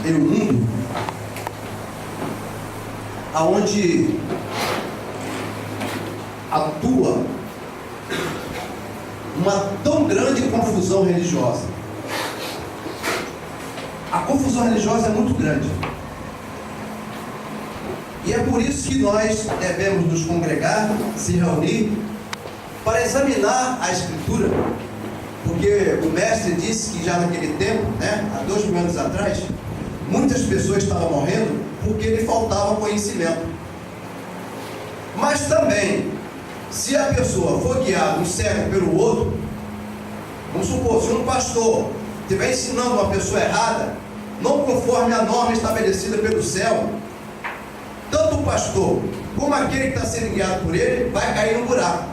em um mundo aonde atua uma tão grande confusão religiosa. A confusão religiosa é muito grande. E é por isso que nós devemos nos congregar, se reunir, para examinar a Escritura. Porque o mestre disse que já naquele tempo, há 2000 anos atrás, muitas pessoas estavam morrendo porque lhe faltava conhecimento. Mas também, se a pessoa for guiada um cego pelo outro, vamos supor, se um pastor estiver ensinando uma pessoa errada, não conforme a norma estabelecida pelo céu, tanto o pastor como aquele que está sendo guiado por ele vai cair no buraco.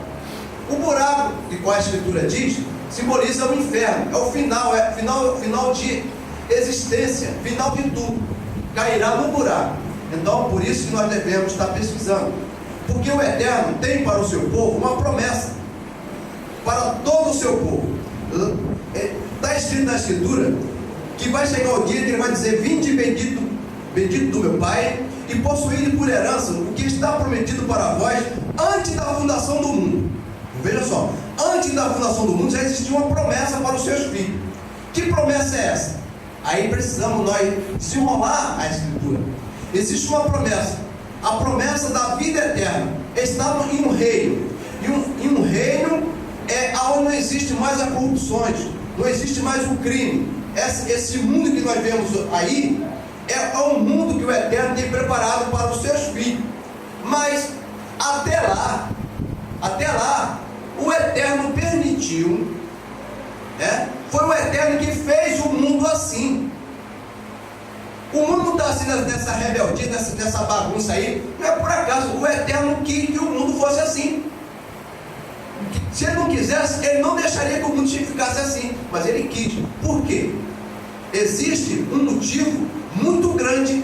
O buraco, de qual a Escritura diz, simboliza o inferno, é o final, final de existência, final de tudo, cairá no buraco. Então, por isso que nós devemos estar pesquisando, porque o Eterno tem para o seu povo uma promessa, para todo o seu povo. Está escrito na Escritura que vai chegar o dia que ele vai dizer: vinde bendito, bendito do meu Pai, e possuí por herança o que está prometido para vós antes da fundação do mundo. Veja só, antes da fundação do mundo já existia uma promessa para os seus filhos. Que promessa é essa? Aí precisamos nós desenrolar a Escritura. Existe uma promessa, a promessa da vida eterna. Está em um reino, e um reino é onde não existe mais as corrupções, não existe mais o crime. Esse mundo que nós vemos aí é um mundo que o Eterno tem preparado para os seus filhos. Mas até lá, o Eterno permitiu, foi o Eterno que fez o mundo assim. O mundo está assim nessa rebeldia, nessa bagunça aí, não é por acaso. O Eterno quis que o mundo fosse assim. Se ele não quisesse, ele não deixaria que o mundo ficasse assim, mas ele quis. Por quê? Existe um motivo muito grande,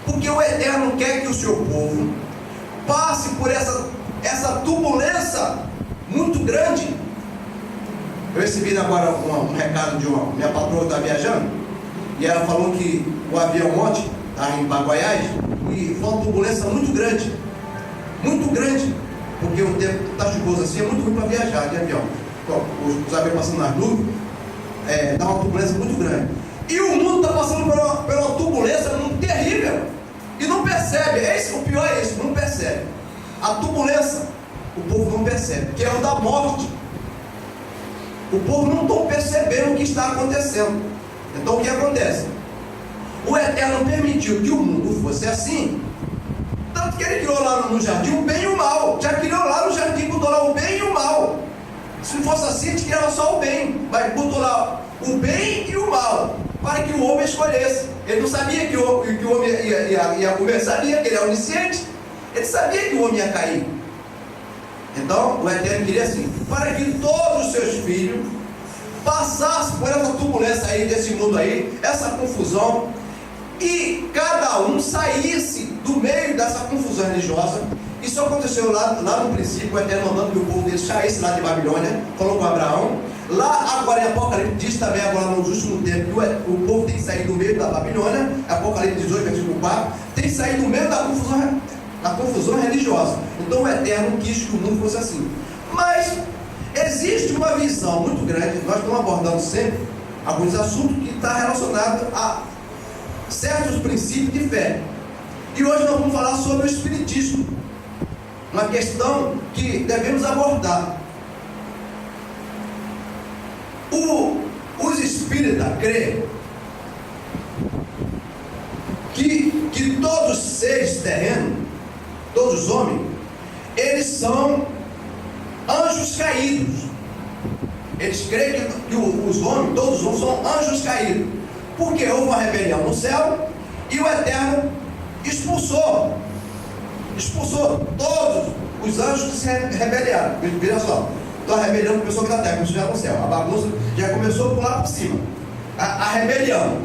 porque o Eterno quer que o seu povo passe por essa turbulência muito grande. Eu recebi agora um recado de minha patroa que está viajando, e ela falou que o avião ontem está em Baguaiás, e foi uma turbulência muito grande, porque o tempo está chuvoso assim, é muito ruim para viajar de avião. Então, os aviões passando nas nuvens, dá uma turbulência muito grande. E o mundo está passando por uma turbulência muito terrível, e não percebe. O pior é isso, não percebe. A turbulência, o povo não percebe, que é o da morte. O povo não está percebendo o que está acontecendo. Então o que acontece? O Eterno permitiu que o mundo fosse assim, tanto que ele criou lá no jardim o bem e o mal. Já criou lá no jardim, botou lá o bem e o mal. Se não fosse assim, a gente criava só o bem, mas botou lá o bem e o mal, para que o homem escolhesse. Ele não sabia que o homem ia comer, sabia que ele é onisciente, ele sabia que o homem ia cair. Então o Eterno queria assim, para que todos os seus filhos passassem por essa turbulência aí, desse mundo aí, essa confusão, e cada um saísse do meio dessa confusão religiosa. Isso aconteceu lá no princípio, o Eterno mandando que o povo dele saísse lá de Babilônia, falou com Abraão. Lá agora em Apocalipse diz também, agora no último tempo, que o povo tem que sair do meio da Babilônia. Apocalipse 18, versículo 4, tem que sair do meio da confusão religiosa. Então o Eterno quis que o mundo fosse assim. Mas existe uma visão muito grande, nós estamos abordando sempre alguns assuntos que estão relacionados a certos princípios de fé. E hoje nós vamos falar sobre o Espiritismo, uma questão que devemos abordar. Os espíritas creem que todos os seres terrenos, todos os homens, eles são anjos caídos. Eles creem que os homens, todos os homens, são anjos caídos, porque houve uma rebelião no céu e o Eterno expulsou todos os anjos que se rebelaram. Veja só, então a rebelião começou aqui na terra, começou já no céu, a bagunça já começou por lá por cima, a rebelião.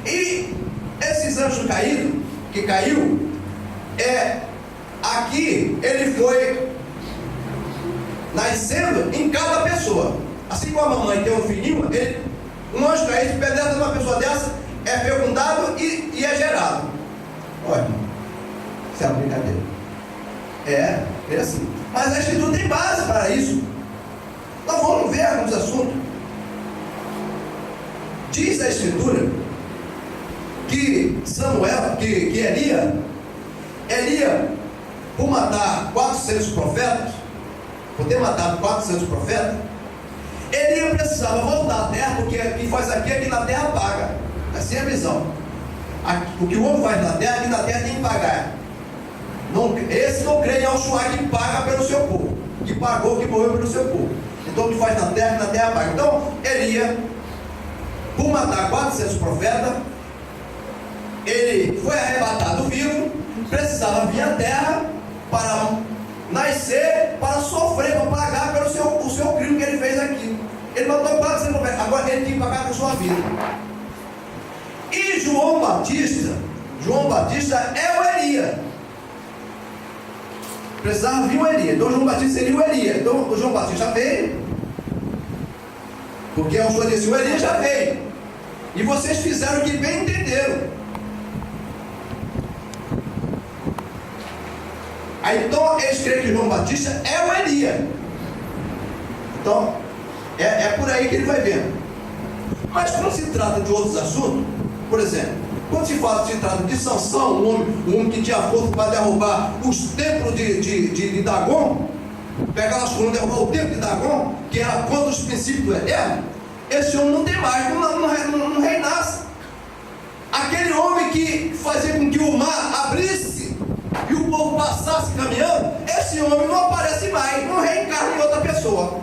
E esses anjos caídos, que caiu, aqui ele foi nascendo em cada pessoa. Assim como a mamãe tem um filhinho, um anjo caído penetra numa pessoa dessa, é fecundado e Isso é uma brincadeira. É assim. Mas a Escritura tem base para isso. Então vamos ver alguns assuntos. Diz a Escritura que Samuel, que Elias, por matar 400 profetas, por ter matado 400 profetas, Elias precisava voltar à terra, porque quem faz aqui na terra paga. Assim é a visão. O que o homem faz na terra, aqui na terra tem que pagar. Esse não crê em Yahshua que paga pelo seu povo, que pagou, que morreu pelo seu povo. Então o que faz na terra paga. Então Elias, por matar 400 profetas, ele foi arrebatado vivo, precisava vir à terra para nascer, para sofrer, para pagar pelo o seu crime que ele fez aqui. Ele matou 400 profetas, agora ele tem que pagar com sua vida. E João Batista é o Elias. Precisava vir o Elias. Então João Batista seria o Elias. Então o João Batista veio, porque o Senhor disse: o Elias já veio. E vocês fizeram o que bem entenderam. Aí então eles creem que João Batista é o Elias. Então é por aí que ele vai vendo. Mas quando se trata de outros assuntos, por exemplo, quando se trata de Sansão, um homem que tinha força para derrubar os templos de Dagon, pegar as colunas e derrubar o templo de Dagon, que era contra os princípios do Eterno, esse homem não tem mais, não reinasse. Aquele homem que fazia com que o mar abrisse e o povo passasse caminhando, esse homem não aparece mais, não reencarna em outra pessoa.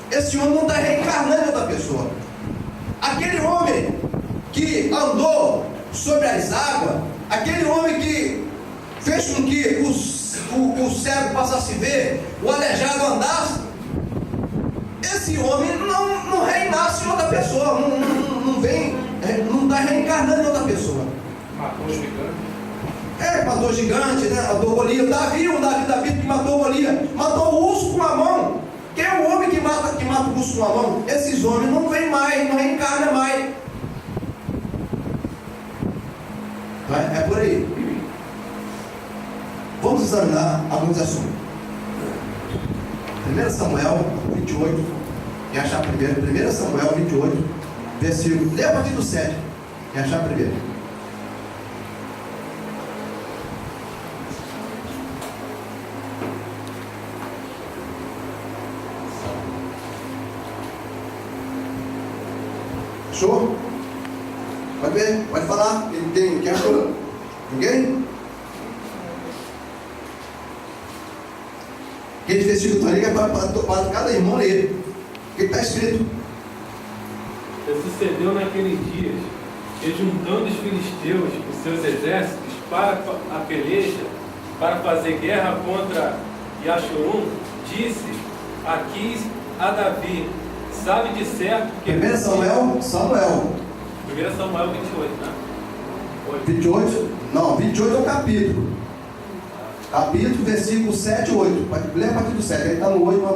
Esse homem não está reencarnando em outra pessoa. Aquele homem que andou sobre as águas, aquele homem que fez com que o cego passasse a ver, o aleijado andasse, esse homem não renasce em outra pessoa, não está reencarnando em outra pessoa. Matou o gigante. Matou o gigante, né? Matou o Golias. Davi que matou o Golias, matou o urso com a mão. Quem é o homem que mata o urso com a mão? Esses homens não vêm mais, não reencarnam mais. É por aí. Vamos examinar alguns assuntos. 1 Samuel 28, e achar primeiro. 1 Samuel 28, versículo. Lê a partir do 7, e achar primeiro. Show? Pode ver, pode falar. Quem achou? Ninguém? Aquele versículo está ali para cada irmão ler. O que está escrito? Sucedeu naqueles dias que, juntando os filisteus os seus exércitos para a peleja, para fazer guerra contra Yashurum, disse Aquis a Davi: sabe de certo que... 1 Samuel 1 Samuel 28, né? 28? Não, 28 é o capítulo. Capítulo, versículo 7 e 8. Pode ler a partir do 7, ele está no 8, mas...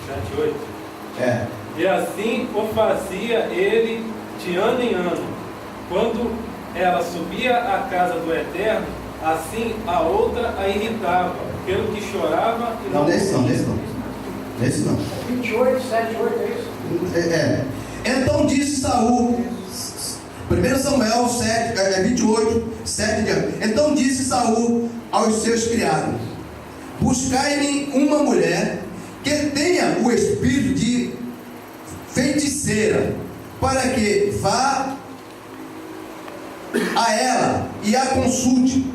7 e 8. É. E assim o fazia ele de ano em ano. Quando ela subia à casa do Eterno, assim a outra a irritava, pelo que chorava e Não, nesse não. 28, 7, 8, é isso? Então disse Saul, 1 Samuel 28, 7 em diante. Então disse Saul aos seus criados: buscai-me uma mulher que tenha o espírito de feiticeira, para que vá a ela e a consulte.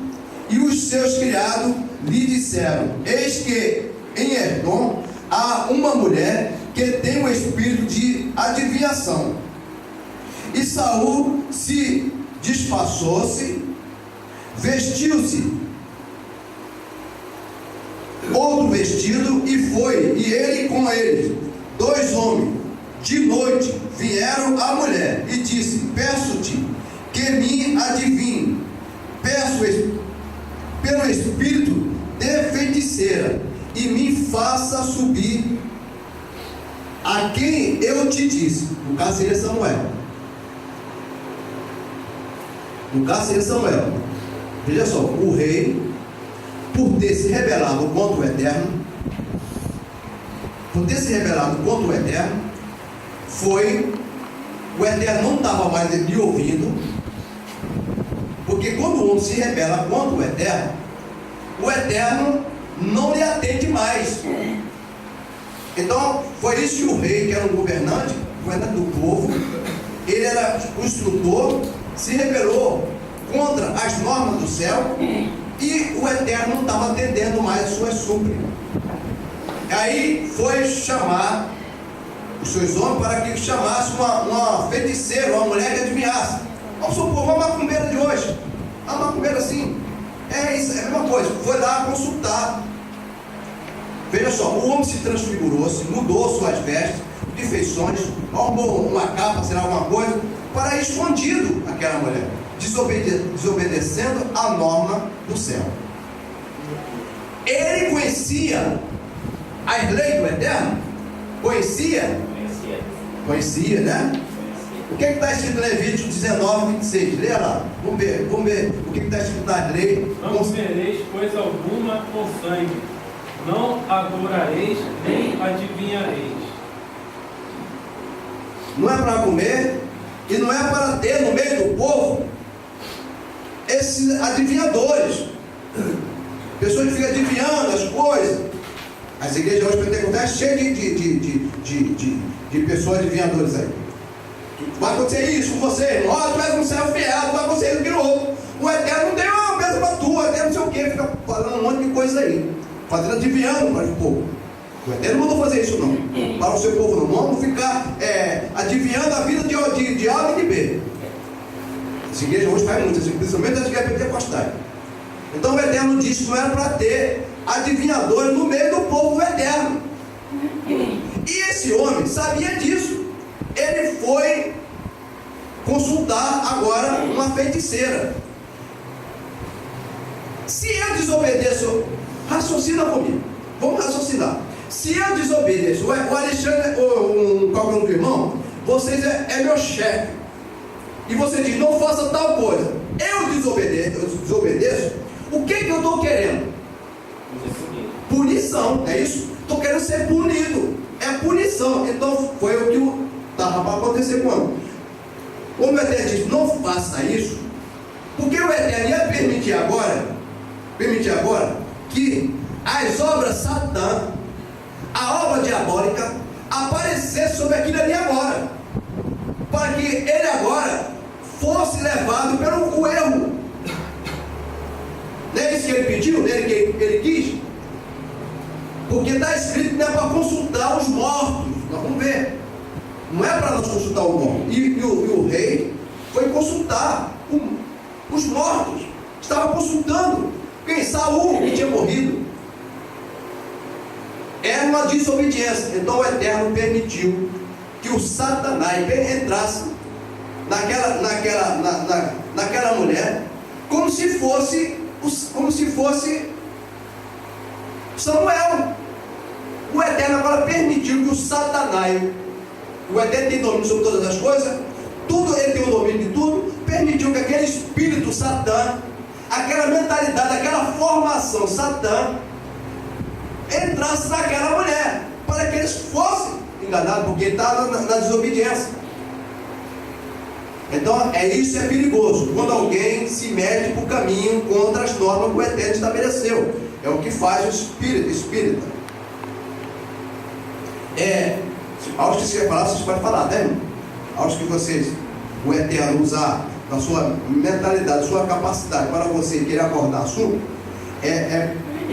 E os seus criados lhe disseram: eis que em Edom há uma mulher que tem o espírito de adivinhação. E Saul se disfarçou-se, vestiu-se outro vestido e foi, e ele com ele, 2 homens. De noite vieram à mulher e disse: peço-te que me adivinhe, peço pelo espírito de feiticeira, e me faça subir a quem eu te disse. No caso seria Samuel. No caso seria Samuel. Veja só, o rei, por ter se rebelado contra o Eterno, o Eterno não estava mais lhe ouvindo, porque quando o homem se rebela contra o Eterno não lhe atende mais. Então, foi isso que o rei, que era um governante do povo, ele era o instrutor, se rebelou contra as normas do céu, e o Eterno não estava atendendo mais as suas súplicas. Aí foi chamar os seus homens para que chamasse uma feiticeira, uma mulher que adivinhasse. Vamos supor, uma macumbeira de hoje. A macumbeira assim, isso, é a mesma coisa. Foi lá consultar. Veja só, o homem se transfigurou-se, mudou suas vestes, de feições, arrumou uma capa, será alguma coisa, para ir escondido aquela mulher, desobedecendo a norma do céu. Ele conhecia as leis do Eterno? Conhecia, né? O que está escrito em Levítico 19, 26? Leia lá, vamos ver o que está escrito nas leis. Não comereis coisa alguma com sangue, não adorareis nem adivinhareis. Não é para comer e não é para ter no meio do povo esses adivinhadores, pessoas que ficam adivinhando as coisas. As igrejas hoje pentecostais cheias de pessoas adivinhadoras aí. Vai acontecer isso com você, irmão. Tu és um servo fiel, vai acontecer isso, aquilo outro. O Eterno não tem uma mesa para tu, o Eterno não sei o que, fica falando um monte de coisa aí, fazendo adivinhando para o povo. O Eterno não mandou fazer isso não, para o seu povo não. Vamos ficar adivinhando a vida de A e de B. As igrejas hoje fazem muito, principalmente as igrejas pentecostais. Então o Eterno disse que não era para ter adivinhadores no meio do povo do Eterno. E esse homem sabia disso. Ele foi consultar agora uma feiticeira. Se eu desobedeço, raciocina comigo. Vamos raciocinar. Se eu desobedeço, o Alexandre, qualquer um do irmão, vocês é meu chefe. E você diz, não faça tal coisa. Eu desobedeço. O que eu estou querendo? Punição, é isso? Estou querendo ser punido. É punição. Então foi o que estava para acontecer quando? Como o Eterno disse, não faça isso, porque o Eterno ia permitir agora que as obras Satã, a obra diabólica, aparecesse sobre aquilo ali agora, para que ele agora fosse levado pelo erro. Não é isso que ele pediu, não é que ele quis? Porque está escrito que não é para consultar os mortos. Nós vamos ver. Não é para nós consultar o morto. E o rei foi consultar os mortos. Estava consultando quem? Saul, que tinha morrido. Era uma desobediência. Então o Eterno permitiu que o Satanás entrasse naquela mulher como se fosse Samuel. O Eterno agora permitiu que o Satanás, o Eterno tem domínio sobre todas as coisas, ele tem o domínio de tudo, permitiu que aquele espírito Satã, aquela mentalidade, aquela formação Satã, entrasse naquela mulher, para que eles fossem enganados, porque ele estava na desobediência. Então, isso é perigoso, quando alguém se mete por caminho contra as normas que o Eterno estabeleceu. É o que faz o espírita. Aos que você quer falar, vocês podem falar, né? Aos que o Eterno usar da sua mentalidade, da sua capacidade para você querer acordar assunto,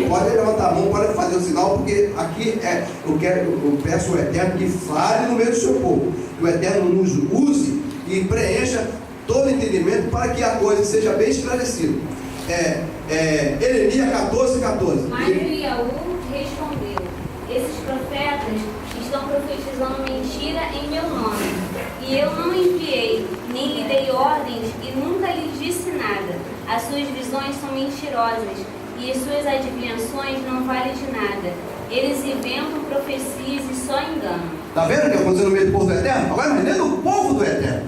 pode levantar a mão, pode fazer o sinal, porque aqui eu peço ao Eterno que fale no meio do seu povo, que o Eterno nos use e preencha todo o entendimento para que a coisa seja bem esclarecida. Jeremias 14. Mas Eliaú respondeu: esses profetas estão profetizando mentira em meu nome, e eu não enviei, nem lhe dei ordens e nunca lhes disse nada. As suas visões são mentirosas e as suas adivinhações não valem de nada. Eles inventam profecias e só enganam. Está vendo o que aconteceu no meio do povo do Eterno? Agora não é nem do povo do Eterno.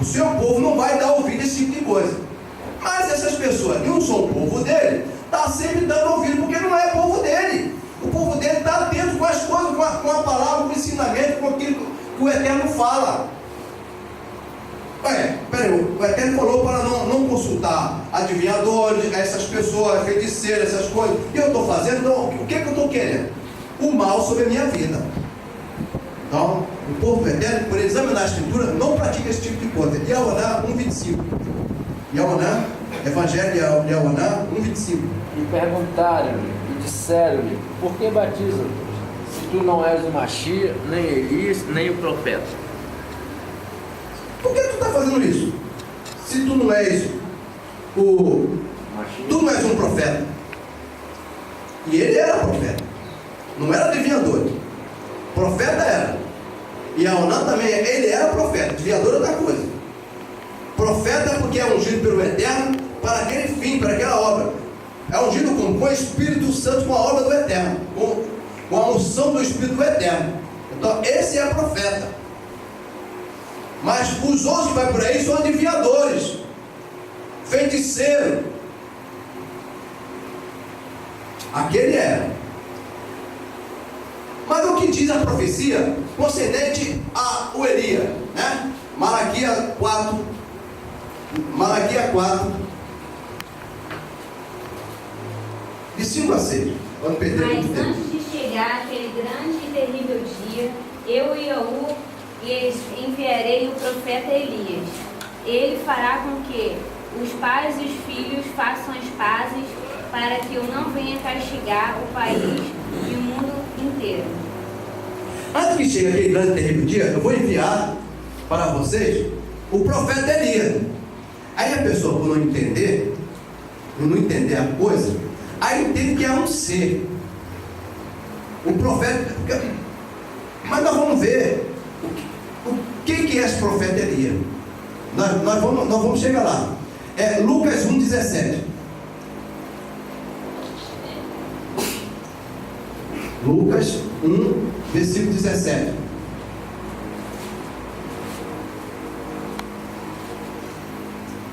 O seu povo não vai dar ouvido a esse tipo de coisa. Mas essas pessoas que não são o povo dele, está sempre dando ouvido, porque não é povo dele. O povo dele está atento com as coisas, com a palavra, com o ensinamento, com aquilo que o Eterno fala. Peraí, o Eterno falou para não consultar adivinhadores, essas pessoas, feiticeiras, essas coisas. E eu estou fazendo, então, o que eu estou querendo? O mal sobre a minha vida. Então, o povo do Eterno, por examinar a Escritura, não pratica esse tipo de coisa. Yahaná 1,25. Yahaná, Evangelho de Yahaná 1,25. E perguntaram-lhe, e disseram-lhe, por que batizas, se tu não és o Machia, nem Elias, nem o profeta? Por que tu está fazendo isso? Se tu não és tu não és um profeta. E ele era profeta. Não era adivinhador. Profeta era. E Yahaná também, ele era profeta. Adivinhador é outra coisa. Profeta é porque é ungido pelo Eterno para aquele fim, para aquela obra. É ungido com o Espírito Santo, com a obra do Eterno, com a unção do Espírito do Eterno. Então esse é profeta. Mas os outros que vai por aí são adivinhadores, feiticeiro. Aquele era. Mas o que diz a profecia concernente a Elias, né? Malaquias 4, de 5 a 6. Vamos perder Mas muito tempo. antes de chegar aquele grande e terrível dia, eu e Yahu lhes enviarei o profeta Elias. Ele fará com que os pais e os filhos façam as pazes, para que eu não venha castigar o país e o mundo inteiro. Antes que chegue aquele grande e terrível dia, eu vou enviar para vocês o profeta Elias. Aí a pessoa, por não entender a coisa, aí entende que é um ser. O profeta. Mas nós vamos ver o que é esse profeta Elias. Nós vamos chegar lá. É Lucas 1,17. Lucas 1, versículo 17.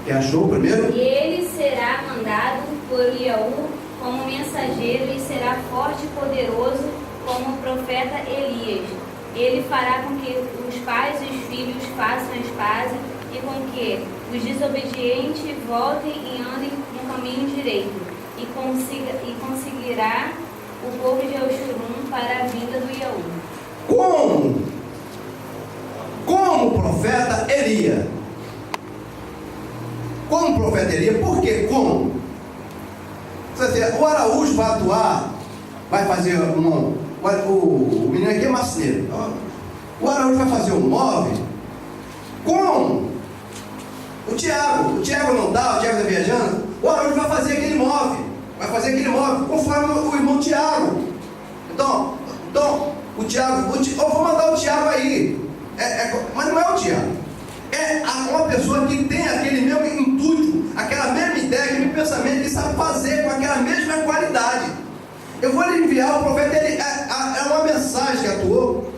Quem achou primeiro? E ele será mandado por Yahu como mensageiro e será forte e poderoso como o profeta Elias. Ele fará com que os pais e os filhos façam as pazes e com que os desobedientes voltem e andem no caminho direito e conseguirá o povo de Oxurum para a vinda do Yahu. Como o profeta Elias. Como o profeta Elias, por quê? Como? O Araújo vai atuar, vai fazer o menino aqui é marceneiro. O Araújo vai fazer um móvel. Como? O Tiago não dá, o Tiago está viajando. O Araújo vai fazer aquele móvel. Vai fazer aquele móvel conforme o irmão Tiago. Então o Tiago, eu vou mandar o Tiago aí. Mas não é o Tiago. É uma pessoa que tem aquele mesmo intuito, aquela mesma ideia, aquele mesmo pensamento, que sabe fazer com aquela mesma qualidade. Eu vou lhe enviar o profeta Elias. É uma mensagem que atuou.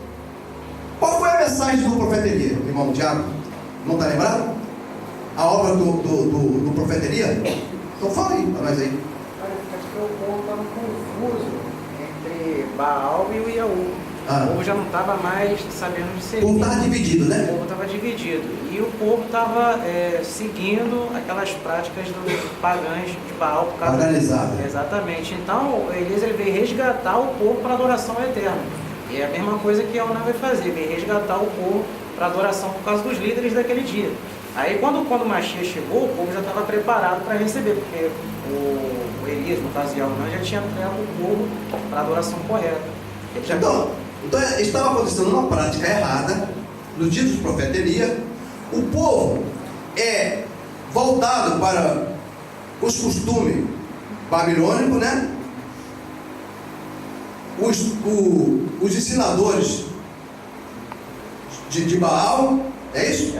Qual foi a mensagem do profeta Elias, irmão Tiago? Não está lembrado? A obra do profeta Elias? Então fala aí para nós aí. Acho que o povo estava confuso entre Baal e o Yahu. O povo já não estava mais sabendo de servir. O povo estava dividido, né? O povo estava dividido. E o povo estava seguindo aquelas práticas dos pagãs de Baal. Organizado. Exatamente. Então, Elias ele veio resgatar o povo para a adoração eterna. E é a mesma coisa que Yahaná vai fazer, veio resgatar o povo para a adoração por causa dos líderes daquele dia. Aí, quando o Machia chegou, o povo já estava preparado para receber, porque o Elias, no caso de Yahaná, já tinha treinado o povo para a adoração correta. Então estava acontecendo uma prática errada no dia dos profetas Elias. O povo é voltado para os costumes babilônicos, né? Os ensinadores de Baal, é isso?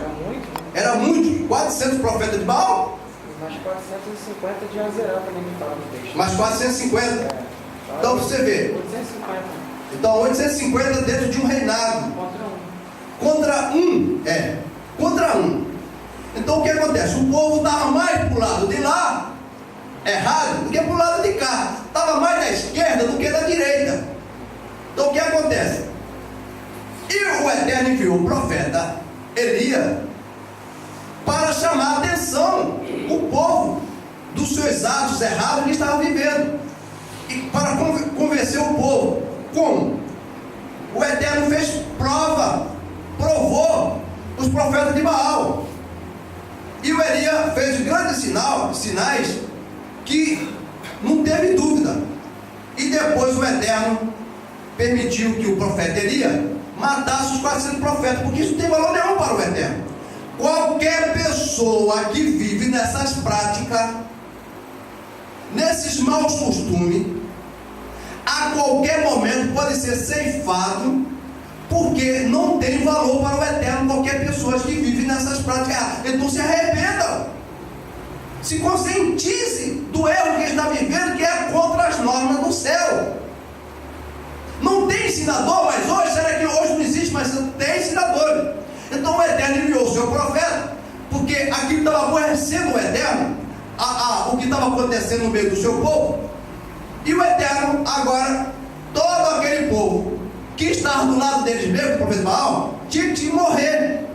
Era muito. 400 profetas de Baal? Mais 450 de Azerá também me fala no texto. Mais 450? Então você vê. 850. Então 850 dentro de um reinado. Contra um. Contra um. Então o que acontece? O povo estava mais para o lado de lá, errado, do que para o lado de cá. Estava mais da esquerda do que da direita. Então o que acontece? E o Eterno enviou o profeta Elias para chamar a atenção o povo dos seus atos errados que estavam vivendo, e para convencer o povo. Como? O Eterno fez provou os profetas de Baal, e o Elias fez grandes sinais que não teve dúvida, e depois o Eterno permitiu que o profeta Elias matasse os 400 profetas, porque isso não tem valor nenhum para o Eterno. Qualquer pessoa que vive nessas práticas, nesses maus costumes, a qualquer momento pode ser ceifado, porque não tem valor para o Eterno. Qualquer pessoa que vive nessas práticas, então se arrependa, se conscientize do erro que está vivendo, que é contra as normas do céu. Não tem ensinador mais hoje? Será que hoje não existe, mas tem ensinador? Então o Eterno enviou o seu profeta, porque aquilo estava aborrecendo o Eterno, o que estava acontecendo no meio do seu povo. E o Eterno agora, todo aquele povo que estava do lado deles mesmo, o profeta Baal, tinha que morrer.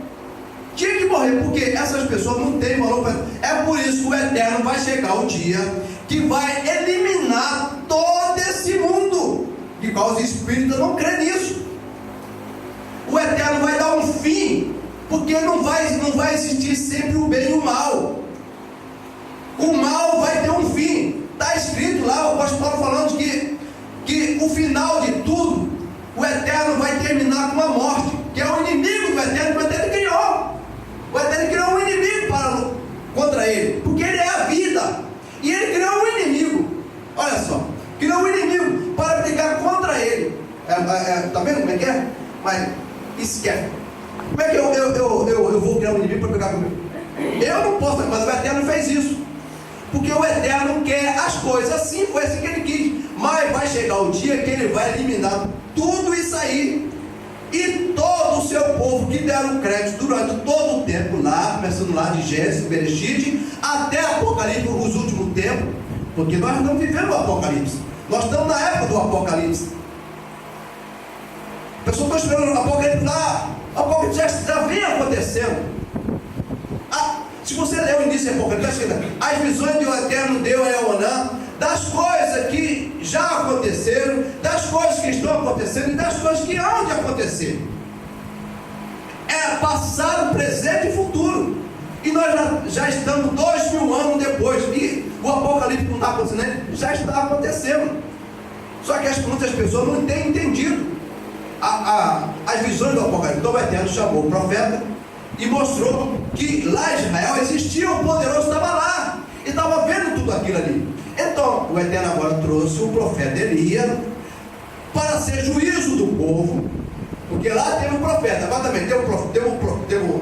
Tinha que morrer, porque essas pessoas não têm valor para... É por isso que o Eterno vai chegar o dia que vai eliminar todo esse mundo, de qual os espíritos não creem nisso. O Eterno vai dar um fim, porque não vai existir sempre o bem e o mal. O mal vai ter um fim. Está escrito lá, o apóstolo Paulo falando que o final de tudo, o Eterno vai terminar com a morte, que é o inimigo do Eterno, que o Eterno criou. O Eterno criou um inimigo contra ele, porque ele é a vida, e ele criou um inimigo. Olha só, criou um inimigo para brigar contra ele. Está vendo como é que é? Mas esquece. Como é que eu vou criar um inimigo para brigar comigo? Eu não posso, mas o Eterno fez isso. Porque o Eterno quer as coisas assim, foi assim que ele quis. Mas vai chegar o dia que ele vai eliminar tudo isso aí, e todo o seu povo que deram crédito durante todo o tempo lá, começando lá de Gênesis, Bereshit, até Apocalipse, os últimos tempos, porque nós estamos vivendo o Apocalipse, nós estamos na época do Apocalipse. A pessoa está esperando o Apocalipse lá, o Apocalipse já vem acontecendo. Se você ler o início do Apocalipse, as visões que o Eterno deu a Eonã, das coisas que já aconteceram, das coisas que estão acontecendo e das coisas que hão de acontecer. É passado, presente e futuro. E nós já estamos 2000 anos depois, e o Apocalipse não está acontecendo, já está acontecendo. Só que muitas pessoas não têm entendido as visões do Apocalipse. Então o Eterno chamou o profeta e mostrou que lá em Israel existia um poderoso, estava lá, e estava vendo tudo aquilo ali. Então o Eterno agora trouxe o profeta Elias para ser juízo do povo, porque lá teve o profeta, agora também teve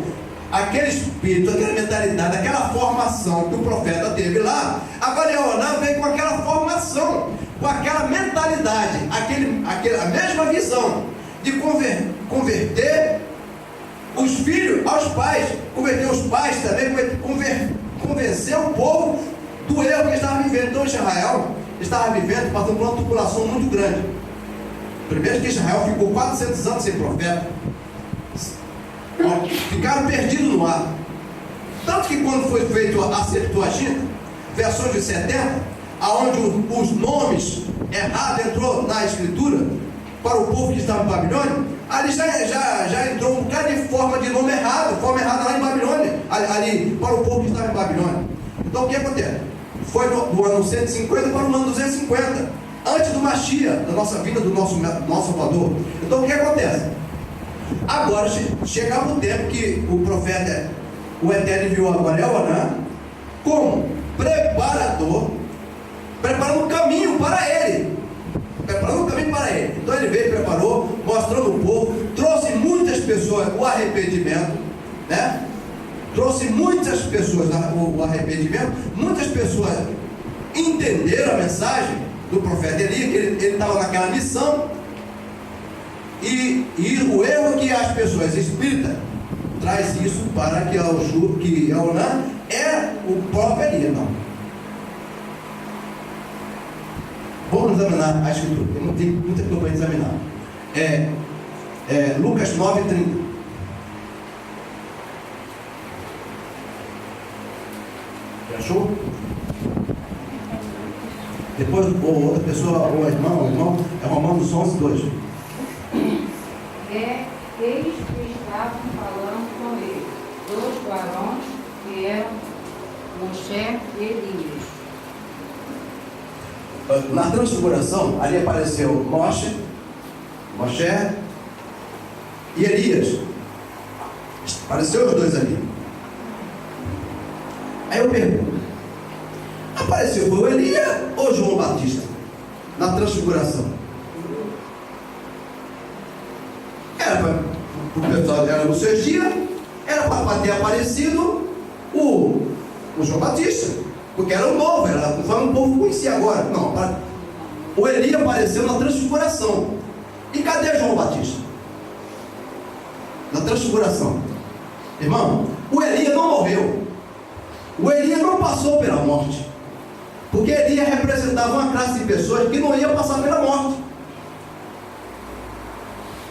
aquele espírito, aquela mentalidade, aquela formação que o profeta teve lá. Agora Eonã veio com aquela formação, com aquela mentalidade, a mesma visão de converter os filhos aos pais, converter os pais também, convencer o povo do erro que estava vivendo. Então Israel estava vivendo, passando por uma tribulação muito grande. Primeiro que Israel ficou 400 anos sem profeta, ficaram perdidos no ar. Tanto que quando foi feito a Septuaginta, versões de 70, aonde os nomes errados entrou na escritura para o povo que estava em Babilônia, ali já entrou um bocado de forma de nome errado, forma errada lá em Babilônia, ali para o povo que estava em Babilônia. Então o que acontece? Foi do ano 150 para o ano 250, antes do Mashiach, da nossa vinda do nosso Salvador. Então o que acontece? Agora chegava o tempo que o profeta, o Eterno enviou agora Eonã como preparador, preparando um caminho para ele. Preparando um caminho para ele. Então ele veio, preparou, mostrando o povo, trouxe muitas pessoas o arrependimento, né? Trouxe muitas pessoas o arrependimento, muitas pessoas entenderam a mensagem do profeta Elias, que ele estava naquela missão, e o erro que as pessoas espíritas traz isso para que Elonã é o próprio Elias, não. Vamos examinar a escritura, tem muita coisa para examinar. Lucas 9:30. Já achou? Depois, outra pessoa, o irmão, é Romanos 11:2. Eles que estavam falando com ele, 2 varões que eram Moshe e Elias. Na transfiguração, ali apareceu Moshe e Elias. Apareceu os dois ali. Aí eu pergunto: apareceu foi o Elias ou João Batista na transfiguração? Era para o pessoal, era nos seus dias, era para ter aparecido o João Batista, porque era o novo, foi um povo que conhecia agora. Não, o Elias apareceu na transfiguração. E cadê João Batista? Na transfiguração. Irmão, o Elias não morreu. O Elias não passou pela morte. Porque Elias representava uma classe de pessoas que não ia passar pela morte.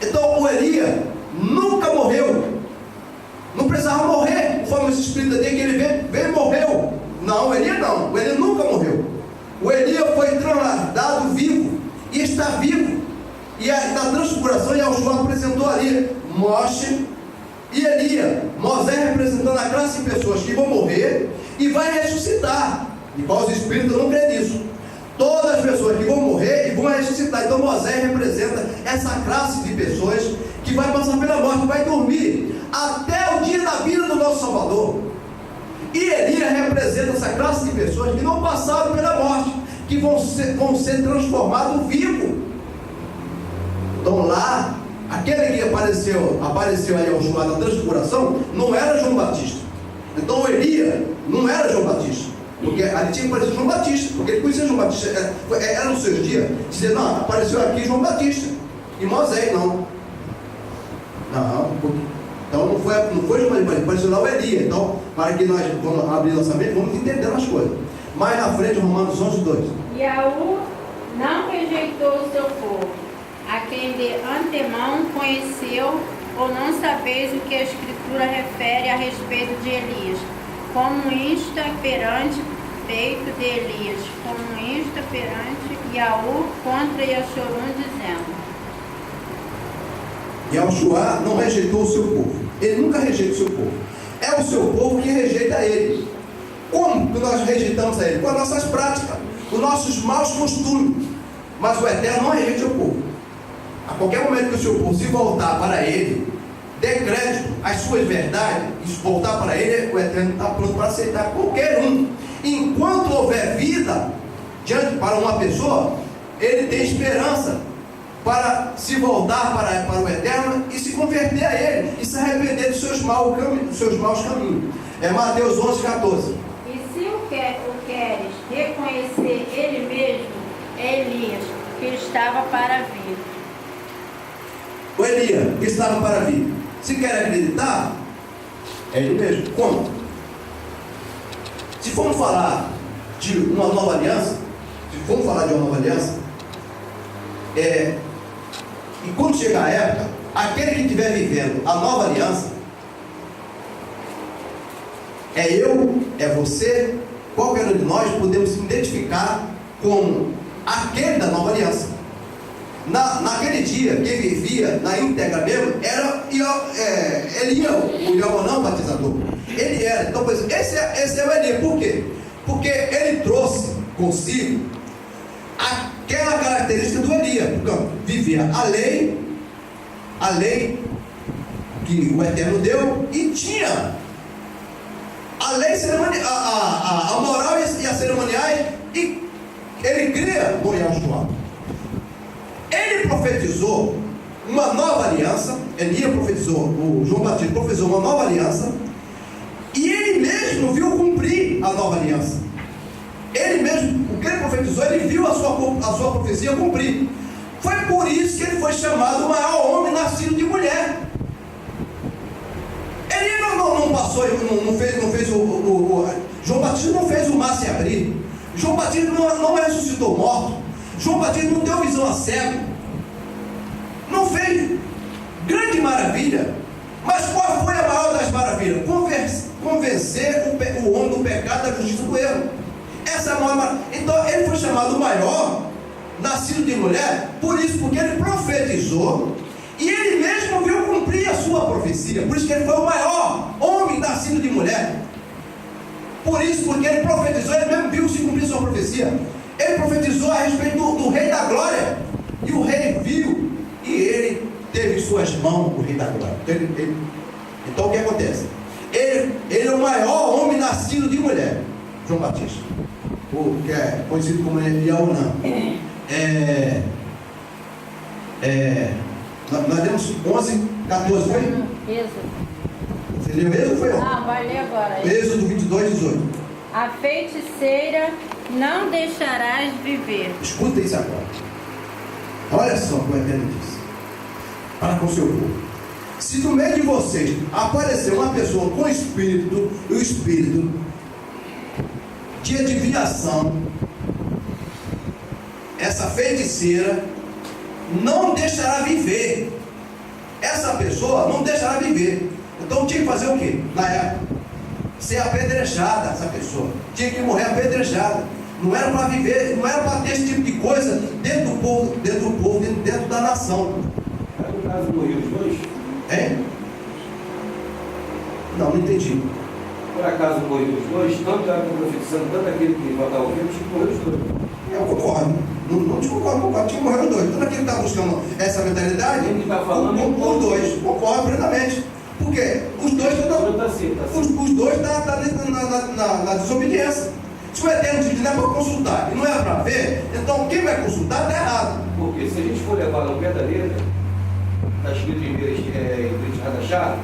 Então o Elias nunca morreu. Não precisava morrer, conforme esse espírito dele que ele veio e morreu. Não, o Elias não. O Elias nunca morreu. O Elias foi trasladado vivo e está vivo. E na transfiguração, Yahushua apresentou ali Moshe e Elias. Moisés representando a classe de pessoas que vão morrer e vai ressuscitar. E qual os espíritos não creem nisso? Todas as pessoas que vão morrer e vão ressuscitar. Então Moisés representa essa classe de pessoas que vai passar pela morte, vai dormir até o dia da vida do nosso Salvador. E Elias representa essa classe de pessoas que não passaram pela morte, que vão ser transformados vivos. Então lá, aquele que apareceu aí ao Yahushua na transfiguração, não era João Batista. Então o Elias não era João Batista, porque ali tinha que aparecer João Batista, porque ele conhecia João Batista, era nos seus dias, dizer, não, apareceu aqui João Batista, e Moisés não. Então não foi João Batista, apareceu lá o Elias. Então, para que nós vamos abrir nossa mente, vamos entender as coisas. Mais na frente, Romanos 11:2. Yahu não rejeitou o seu povo, a quem de antemão conheceu, ou não sabeis o que a Escritura refere a respeito de Elias, como insta perante peito de Elias, como insta perante Yahu contra Yashorun, dizendo: Yahushua não rejeitou o seu povo. Ele nunca rejeita o seu povo. É o seu povo que rejeita ele. Como que nós rejeitamos a ele? Com as nossas práticas, com os nossos maus costumes. Mas o Eterno não rejeita o povo. A qualquer momento que o seu povo se voltar para ele, dê crédito às suas verdades, e se voltar para ele, o Eterno está pronto para aceitar qualquer um. Enquanto houver vida diante para uma pessoa, ele tem esperança para se voltar para o Eterno e se converter a ele, e se arrepender dos seus maus caminhos. É Mateus 11:14. E se o queres reconhecer ele mesmo, é Elias, que estava para vir. O Elias, que estava para vir. Se quer acreditar, é ele mesmo. Como? Se formos falar de uma nova aliança, e quando chegar a época, aquele que estiver vivendo a nova aliança, é eu, é você, qualquer um de nós podemos se identificar como aquele da nova aliança. Naquele dia, quem vivia na íntegra mesmo era Elias, o Yohanan batizador. Ele era. Então, pois, esse é o Elias. Por quê? Porque ele trouxe consigo aquela característica do Elias. Então, vivia a lei que o Eterno deu, e tinha a lei a moral e as cerimoniais, e ele cria no Yahushua. Ele profetizou uma nova aliança. Elias profetizou, o João Batista profetizou uma nova aliança, e ele mesmo viu cumprir a nova aliança. Ele mesmo, o que ele profetizou, ele viu a sua profecia cumprir. Foi por isso que ele foi chamado o maior homem nascido de mulher. Ele passou, não fez João Batista não fez o mar se abrir. João Batista não ressuscitou morto. João Batista não deu visão a cego. Não fez grande maravilha. Mas qual foi a maior das maravilhas? Convencer o homem do pecado, da justiça, do erro. Essa é a maior maravilha. Então ele foi chamado o maior, nascido de mulher, por isso, porque ele profetizou e ele mesmo viu cumprir a sua profecia. Por isso que ele foi o maior homem nascido de mulher. Por isso, porque ele profetizou, ele mesmo viu se cumprir a sua profecia. Ele profetizou a respeito do Rei da Glória, e o rei viu, e ele teve em suas mãos o Rei da Glória. Então o que acontece? Ele é o maior homem nascido de mulher, João Batista, que é conhecido como Eliaunã. Nós temos 11, 14, foi? Êxodo. Você leu mesmo ou foi eu? Não, vai ler agora. Êxodo 22, 18. A feiticeira não deixarás viver. Escuta isso agora. Olha só o que o Eterno diz para com o seu povo: se no meio de vocês aparecer uma pessoa com espírito, o espírito de adivinhação, essa feiticeira não deixará viver. Essa pessoa não deixará viver. Então tinha que fazer o quê? Na época, ser apedrejada. Essa pessoa tinha que morrer apedrejada. Não era para viver, não era para ter esse tipo de coisa dentro do povo, dentro da nação. Mas no caso morreu os dois? Hein? Não entendi. Por acaso morreu os dois? Tanto era profetizando, tanto aquele que estava ouvindo, tinha que morrer os dois. Eu concordo. Não te concordo. Tinha que morrer os dois. Todo aquele que está buscando essa mentalidade, Quem está falando os dois. Concordo plenamente. Porque os dois estão. Tá certo. Os dois estão na desobediência. Se o Eterno diz que não é para consultar e não é para ver, então quem vai consultar está errado. Porque se a gente for levar ao pé da letra, está escrito em Brit Hadashah,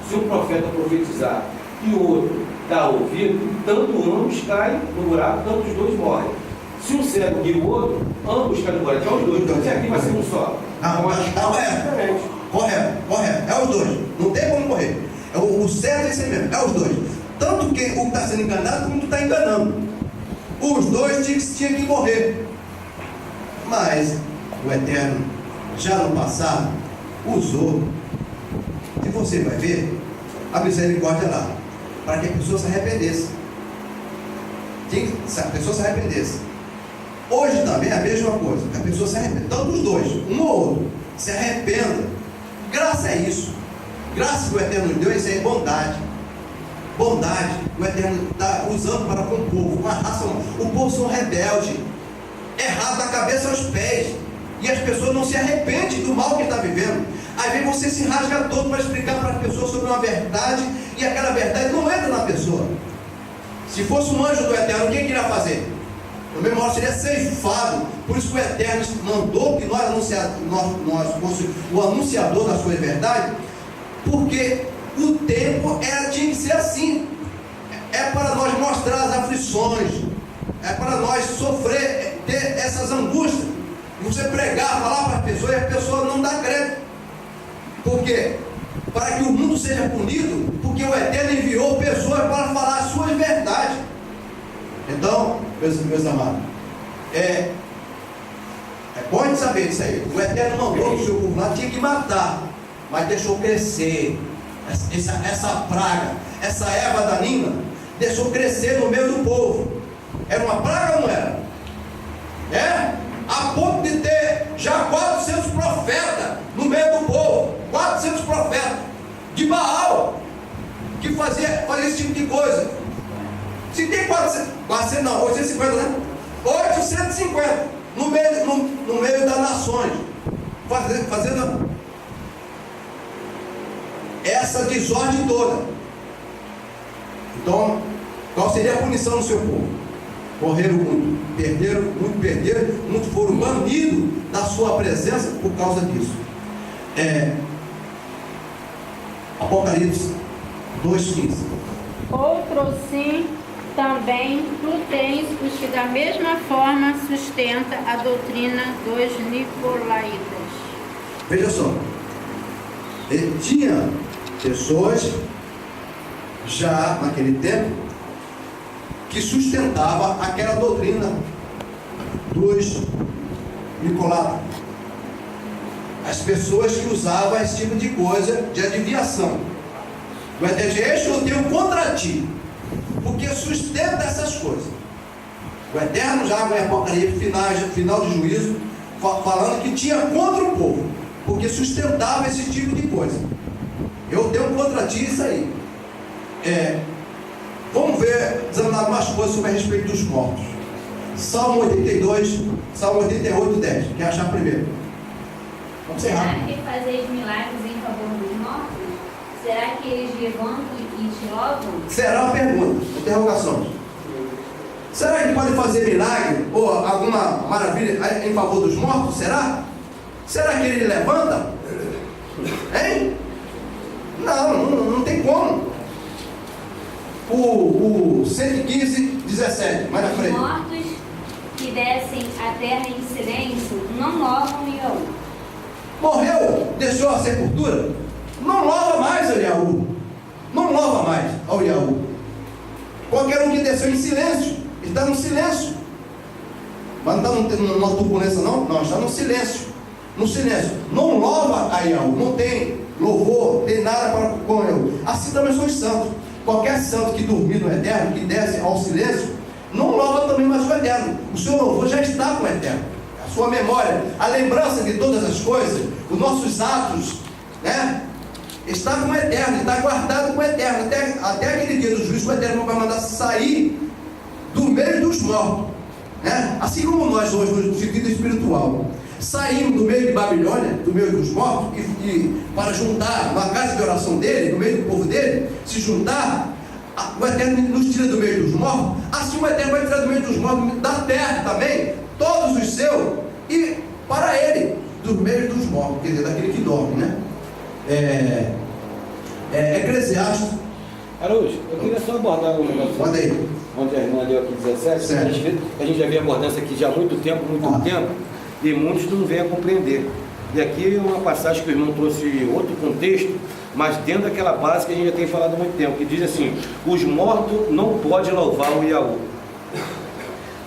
se um profeta profetizar e o outro está ouvindo, tanto ambos caem no buraco, tanto os dois morrem. Se um cego guia o outro, ambos caem no buraco. É os dois. Então aqui vai ser um só. Correto. É os dois. Não tem como correr. O certo é esse mesmo. É os dois. Tanto o que está sendo enganado como o que está enganando. Os dois tinham que morrer. Mas o Eterno, já no passado, usou. E você vai ver a misericórdia lá, para que a pessoa se arrependesse. Se a pessoa se arrependesse. Hoje também é a mesma coisa. A pessoa se arrepende. Tanto os dois, um ou outro, se arrependa. Graça é isso. Graça que o Eterno nos deu, isso é bondade. Bondade, o Eterno está usando para com o povo, uma raça. O povo são rebeldes, errado da cabeça aos pés, e as pessoas não se arrependem do mal que está vivendo. Às vezes você se rasga todo para explicar para as pessoas sobre uma verdade, e aquela verdade não entra na pessoa. Se fosse um anjo do Eterno, o que ele iria fazer? No mesmo hora seria ceifado. Por isso que o Eterno mandou que nós fosse o anunciador da sua verdade, porque o tempo tinha que ser assim. É para nós mostrar as aflições, é para nós sofrer, ter essas angústias, e você pregar, falar para as pessoas, e a pessoa não dá crédito. Por quê? Para que o mundo seja punido, porque o Eterno enviou pessoas para falar as suas verdades. Então, meus amados, é bom de saber disso aí. O Eterno mandou o seu povo lá, tinha que matar, mas deixou crescer. Essa praga, essa erva daninha, deixou crescer no meio do povo. Era uma praga ou não era? A ponto de ter já 400 profetas no meio do povo. 400 profetas de Baal, que fazia esse tipo de coisa. Se tem 400 não, 850, né? 850 no meio das nações, fazendo essa desordem toda. Então, qual seria a punição do seu povo? Morreram muito, perderam, muitos foram banidos da sua presença por causa disso. Apocalipse 2,15. Outro sim, também tu tens os que da mesma forma sustenta a doutrina dos nicolaítas. Veja só, ele tinha pessoas já naquele tempo, que sustentava aquela doutrina dos Nicolatas. As pessoas que usavam esse tipo de coisa de adivinhação. O Eterno diz: este eu tenho contra ti, porque sustenta essas coisas. O Eterno já em Apocalipse, final de juízo, falando que tinha contra o povo, porque sustentava esse tipo de coisa. Eu tenho contra ti isso aí. Vamos ver, examinar algumas coisas sobre a respeito dos mortos. Salmo 82, Salmo 88, 10. Quer achar primeiro? Vamos ser Será rápido. que fazeis milagres em favor dos mortos? Será que eles levantam e te louvam? Será uma pergunta, interrogações. Será que pode fazer milagre ou alguma maravilha em favor dos mortos? Será? Será que ele levanta? Hein? Não tem como. O 115, 17, mais na Os frente. mortos que descem a terra em silêncio não louvam Iaú. Morreu, deixou a sepultura, não louva mais ao Iaú. Não louva mais ao Iaú. Qualquer um que desceu em silêncio, ele está no silêncio. Mas não está numa turbulência, não? Não, está no silêncio. No silêncio. Não louva a Iaú, não tem louvor, tem nada para com Iaú. Assim também são os santos. Qualquer santo que dormir no Eterno, que desce ao silêncio, não louva também mais o Eterno. O seu louvor já está com o Eterno. A sua memória, a lembrança de todas as coisas, os nossos atos, né? Está com o Eterno, está guardado com o Eterno. Até aquele dia do juízo, o Eterno vai mandar sair do meio dos mortos, né? Assim como nós hoje, no sentido espiritual, saímos do meio de Babilônia, do meio dos mortos, e para juntar na casa de oração dele, no meio do povo dele, se juntar, o Eterno nos tira do meio dos mortos. Assim o Eterno vai tirar do meio dos mortos, da terra também, todos os seus, e para ele, do meio dos mortos, quer dizer, daquele que dorme, né? Eclesiastes. Araújo, eu queria só abordar um negócio. Manda aí. Onde a irmã deu aqui 17, Certo. a gente já vem abordando isso aqui já há muito tempo, e muitos não vêm a compreender. E aqui é uma passagem que o irmão trouxe outro contexto, mas dentro daquela base que a gente já tem falado há muito tempo, que diz assim: os mortos não podem louvar o Iaú,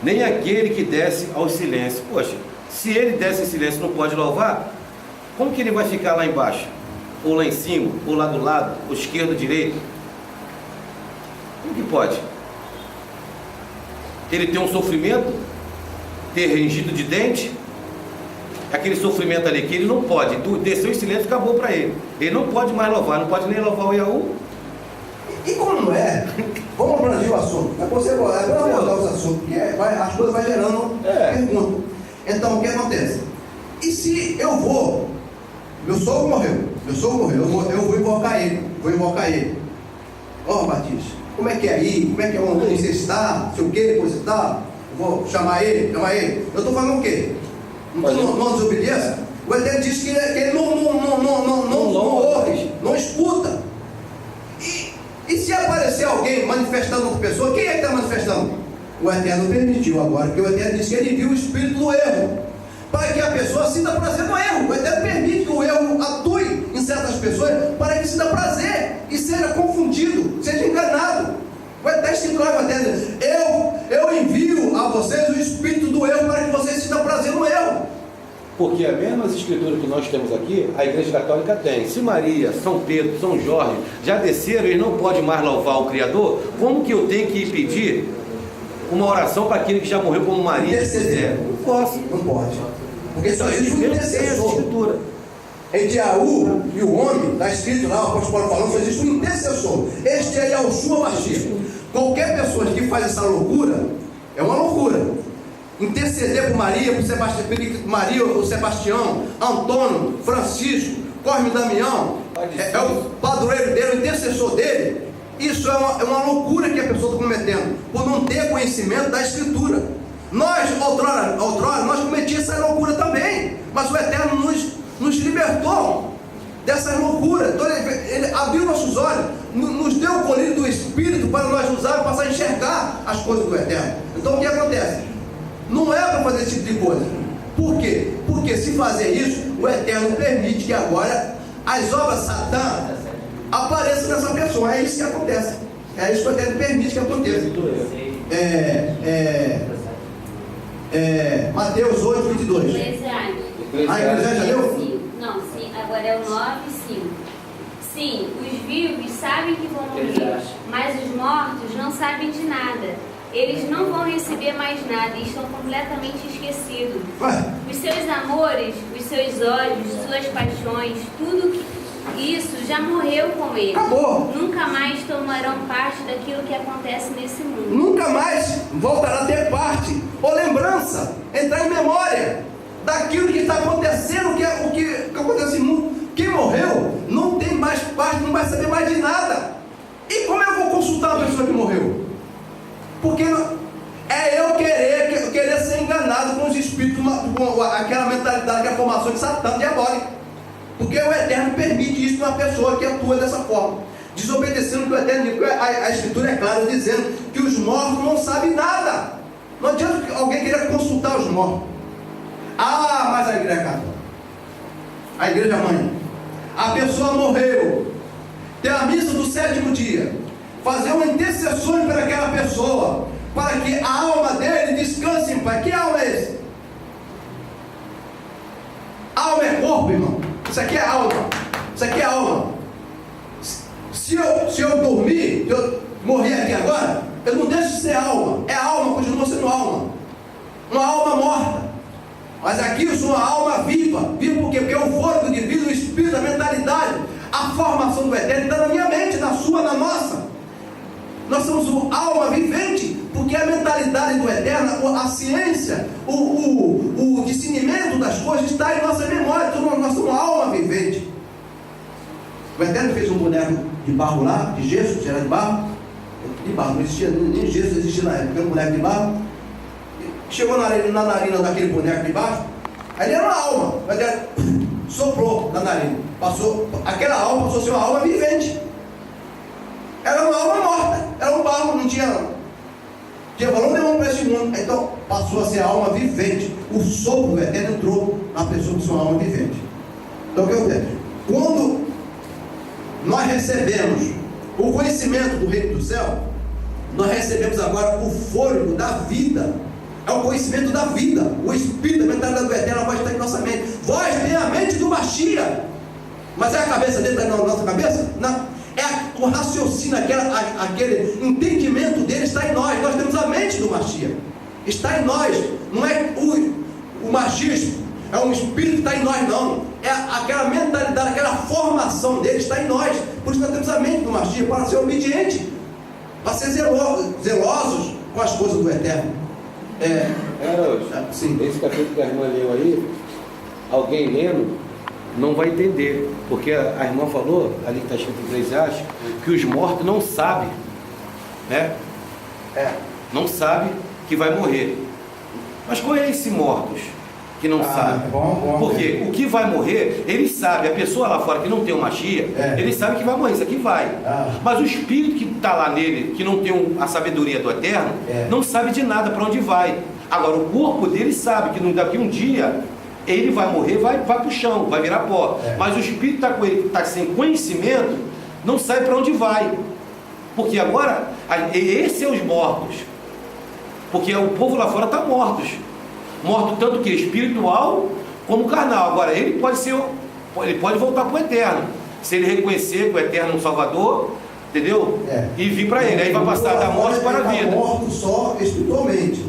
nem aquele que desce ao silêncio. Poxa, se ele desce em silêncio e não pode louvar, como que ele vai ficar lá embaixo? Ou lá em cima, ou lá do lado, ou esquerdo, direito? Como que pode? Ele tem um sofrimento, ter rangido de dente, aquele sofrimento ali que ele não pode, desceu em silêncio, acabou para ele. Ele não pode mais louvar, não pode nem louvar o Iaú. E como não é? Vamos abranger o assunto. Vamos abordar os assuntos, porque as coisas vão gerando perguntas. Então, o que acontece? E se eu vou, meu sogro morreu, eu vou invocar ele. Ó, Batista, como é que é aí? Como é que é onde você está? Sei o que, coisa e tal? Eu vou chamar ele. Eu estou falando o quê? Não desobediência? O Eterno diz que ele não ouve, não escuta. E se aparecer alguém manifestando outra pessoa, quem é que está manifestando? O Eterno permitiu agora, porque o Eterno disse que ele viu o espírito do erro, para que a pessoa sinta prazer no erro. O Eterno permite que o erro atue em certas pessoas, para que sinta prazer e seja confundido, seja enganado. O Eterno se encarga, o Eterno diz: eu envio a vocês o espírito do erro, para que vocês sintam prazer no erro. Porque a mesma escritura que nós temos aqui, a Igreja Católica tem. Se Maria, São Pedro, São Jorge já desceram e não pode mais louvar o Criador, como que eu tenho que pedir uma oração para aquele que já morreu como Maria? Não posso. Não pode. Porque só existe um Tem essa intercessor. escritura. Entre Iaú e o homem, está escrito lá, o apóstolo Paulo falando, só existe um intercessor. Este é Yahushua Mashiach. Qualquer pessoa que faz essa loucura, é uma loucura. Interceder por Maria, por Sebastião, Antônio, Francisco, Cosme Damião, é o padroeiro dele, o intercessor dele. Isso é uma loucura que a pessoa está cometendo, por não ter conhecimento da Escritura. Nós, outrora, nós cometíamos essa loucura também, mas o Eterno nos libertou dessas loucuras. Então, ele abriu nossos olhos, nos deu o colírio do Espírito para nós usarmos, passar a enxergar as coisas do Eterno. Então, o que acontece? Não é para fazer esse tipo de coisa. Por quê? Porque se fazer isso, o Eterno permite que agora as obras satânicas apareçam nessa pessoa. É isso que acontece. É isso que o Eterno permite que aconteça. Mateus 8, 22. Eclesiastes. Eclesiastes já leu? Sim. Não, sim, agora é o 9, 5. Sim, os vivos sabem que vão morrer, mas os mortos não sabem de nada. Eles não vão receber mais nada e estão completamente esquecidos. Ué? Os seus amores, os seus ódios, suas paixões, tudo isso já morreu com eles. Acabou. Nunca mais tomarão parte daquilo que acontece nesse mundo. Nunca mais voltará a ter parte ou lembrança, entrar em memória daquilo que está acontecendo, o que acontece no mundo. Quem morreu não tem mais parte, não vai saber mais de nada. E como eu vou consultar a pessoa que morreu? Porque é eu querer ser enganado com os espíritos, com aquela mentalidade, aquela formação de Satã, diabólica. Porque o Eterno permite isso numa pessoa que atua dessa forma, desobedecendo o que o Eterno diz. A Escritura é clara dizendo que os mortos não sabem nada. Não adianta alguém querer consultar os mortos. Ah, mas a igreja católica, a igreja mãe, a pessoa morreu, tem a missa do 7º dia, fazer uma intercessão para aquela pessoa, para que a alma dele descanse em paz. Que alma é esse? Alma é corpo, irmão. Isso aqui é alma. Isso aqui é alma. Se eu dormir, se eu morrer aqui agora, eu não deixo de ser alma. É alma, continua sendo alma. Uma alma morta. Mas aqui eu sou uma alma viva. Viva por quê? Porque o fôlego de vida, o espírito, a mentalidade, a formação do Eterno está na minha mente, na sua, na nossa. Nós somos uma alma vivente, porque a mentalidade do Eterno, a ciência, o discernimento das coisas está em nossa memória. Então nós somos uma alma vivente. O Eterno fez um boneco de barro lá, de gesso, que era de barro. De barro, não existia, nem gesso existia na época, era um boneco de barro. Chegou na narina daquele boneco de baixo, aí ele era uma alma. O Eterno soprou na narina. Aquela alma passou a ser uma alma vivente. Era uma alma morta, era um barro, não tinha valor nenhum para esse mundo. Então passou a ser a alma vivente. O sopro do Eterno entrou na pessoa que sua alma vivente. Então o que eu tenho? Quando nós recebemos o conhecimento do reino do céu, nós recebemos agora o fôlego da vida. É o conhecimento da vida. O espírito, a mentalidade do Eterno vai estar em nossa mente. Vós tem a mente do Mashiach. Mas é a cabeça dele na nossa cabeça? Não. É o raciocínio, aquele entendimento dele está em nós. Nós temos a mente do Mashiach. Está em nós. Não é o Mashiach, é um espírito que está em nós, não. É aquela mentalidade, aquela formação dele está em nós. Por isso nós temos a mente do Mashiach, para ser obediente, para ser zelosos com as coisas do Eterno. Sim. Esse capítulo que a irmã leu aí, alguém lendo não vai entender, porque a irmã falou, ali que está escrito em Eclesiastes, que os mortos não sabem, né? Não sabem que vai morrer. Mas qual é esse mortos que não sabe? Porque o que vai morrer, ele sabe. A pessoa lá fora que não tem o Mashiach, ele sabe que vai morrer, isso aqui vai. Mas o espírito que está lá nele, que não tem a sabedoria do Eterno, não sabe de nada para onde vai. Agora o corpo dele sabe que daqui um dia ele vai morrer, vai para o chão, vai virar pó. Mas o espírito está com ele, que está sem conhecimento, não sabe para onde vai. Porque agora, esses são os mortos. Porque o povo lá fora está morto tanto que espiritual como carnal. Agora ele pode voltar para o Eterno, se ele reconhecer que o Eterno é um Salvador, entendeu? E vir para ele, aí vai passar da morte para a vida. Morto só espiritualmente.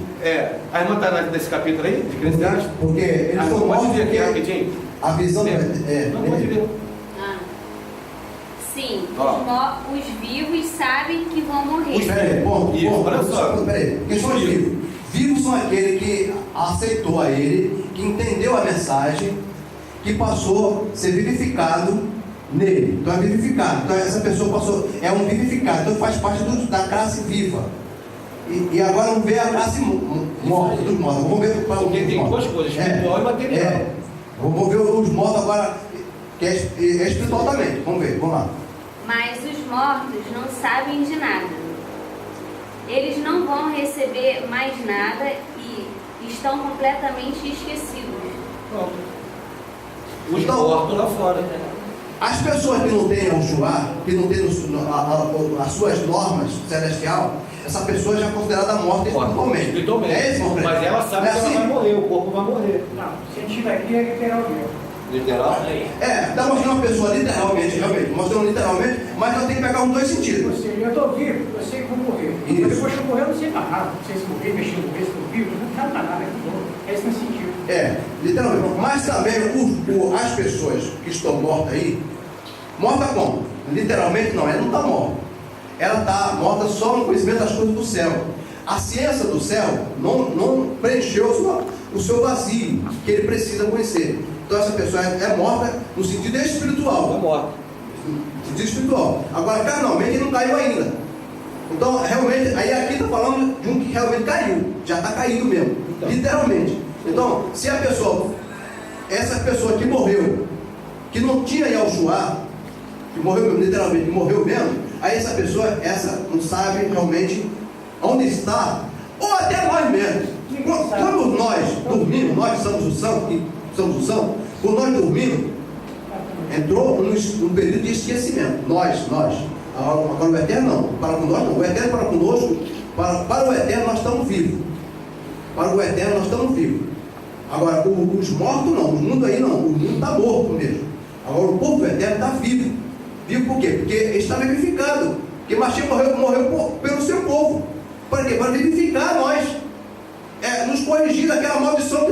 A irmã está nesse capítulo aí, de Eclesiastes? Porque eles estão mortos. Pode ver aqui rapidinho. A visão não pode ver. Sim, os vivos sabem que vão morrer. Olha só. Quem são os vivos? Vivos são aqueles que aceitou a ele, que entendeu a mensagem, que passou a ser vivificado nele. Então é vivificado. Então essa pessoa é um vivificado. Então faz parte da classe viva. E agora vamos ver a classe morta, dos mortos. Vamos ver porque tem duas coisas, espiritual e material. Vamos ver os mortos agora, que é espiritual também. Vamos ver, vamos lá. Mas os mortos não sabem de nada. Eles não vão receber mais nada e estão completamente esquecidos. Os mortos lá fora. As pessoas que não têm Yahushua, que não têm as suas normas celestiais, essa pessoa já é considerada morta espiritualmente. Espiritualmente. É isso, irmão? Mas ela sabe É que ela assim? vai morrer, o corpo vai morrer. Não, o sentido aqui é literal mesmo. Literal? Está mostrando uma pessoa literalmente, realmente, mostrando literalmente, mas eu tenho que pegar os dois sentidos. Ou seja, eu estou vivo, eu sei que vou morrer. Isso. Mas depois que eu morrer, eu não sei mais nada. Não sei se morrer, mexer no morrer, se estou vivo, não sabe mais nada. É esse sentido. Literalmente. Mas também as pessoas que estão mortas aí, morta como? Literalmente não, ela não está morta. Ela está morta só no conhecimento das coisas do céu. A ciência do céu não preencheu o seu vazio que ele precisa conhecer. Então essa pessoa é morta no sentido espiritual. Está morta. No sentido espiritual. Agora, carnalmente, ele não caiu ainda. Então, realmente, aí aqui está falando de um que realmente caiu. Já está caído mesmo. Então. Literalmente. Então, se a pessoa, essa pessoa que morreu, que não tinha Yahushua, que morreu literalmente, que morreu mesmo, aí essa pessoa, não sabe realmente onde está, ou até nós mesmos. Quando nós dormimos, nós somos o são, quando nós dormimos, entrou num período de esquecimento. Nós. Agora o Eterno não, para com nós não. O Eterno para conosco, para o Eterno nós estamos vivos. Para o Eterno nós estamos vivos. Agora, os mortos não, o mundo aí não, o mundo está morto mesmo. Agora o povo do Eterno está vivo. Vivo por quê? Porque ele está vivificado. Porque Mashiach morreu pelo seu povo. Para quê? Para vivificar nós. Nos corrigir daquela maldição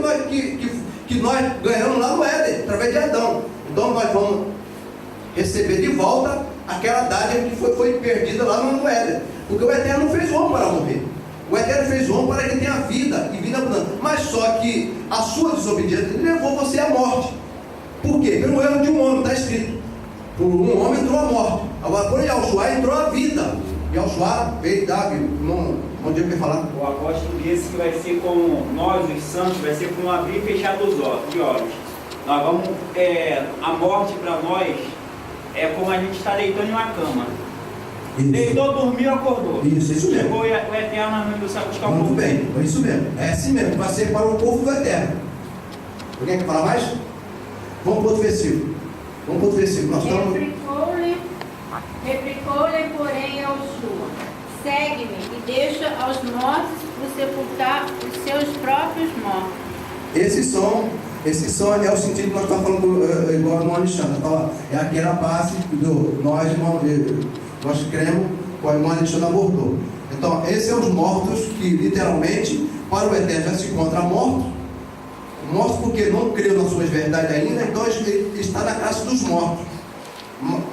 que nós ganhamos lá no Éden, através de Adão. Então nós vamos receber de volta aquela dádiva que foi perdida lá no Éden. Porque o Eterno não fez o homem para morrer. O Eterno fez o homem para que ele tenha vida e vida abundante. Mas só que a sua desobediência levou você à morte. Por quê? Pelo erro de um homem, está escrito. Por um homem entrou a morte. Agora, por Yahushua entrou a vida. Yahushua veio dar vida. Bom dia, quer falar? O apóstolo disse que vai ser como nós, os santos, vai ser como abrir e fechar dos olhos. Nós vamos, a morte para nós é como a gente está deitando em uma cama. Isso. Deitou, dormiu, acordou. Isso mesmo. Chegou o Eterno na mãe do céu buscar o Muito povo. bem, é isso mesmo. É assim mesmo, vai ser para o povo do Eterno. Alguém quer falar mais? Vamos para outro versículo. Nós estamos... Replicou-lhe, porém, Yahushua: segue-me e deixa aos mortos o sepultar os seus próprios mortos. Esses é o sentido que nós estamos falando, igual no Alexandre. É aquela parte do nós cremos, o irmão Alexandre abordou. Então, esses são os mortos que, literalmente, para o Eterno já se encontra morto. Morto porque não creu nas suas verdades ainda, então ele está na classe dos mortos.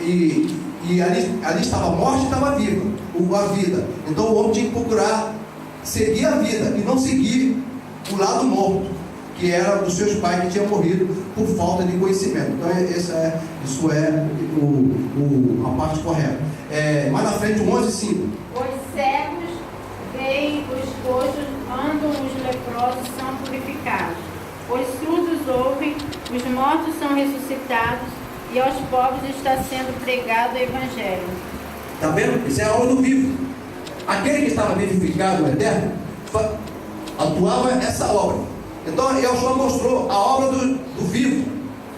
E ali estava a morte e estava viva, a vida. Então o homem tinha que procurar seguir a vida e não seguir o lado morto, que era dos seus pais que tinham morrido por falta de conhecimento. Então isso é a parte correta. Mais na frente, 11:5. Os cegos veem, os coxos andam, os leprosos são purificados. Os surdos ouvem, os mortos são ressuscitados, e aos pobres está sendo pregado o Evangelho. Está vendo? Isso é a obra do vivo. Aquele que estava vivificado no Eterno atuava essa obra. Então Yahushua mostrou a obra do vivo,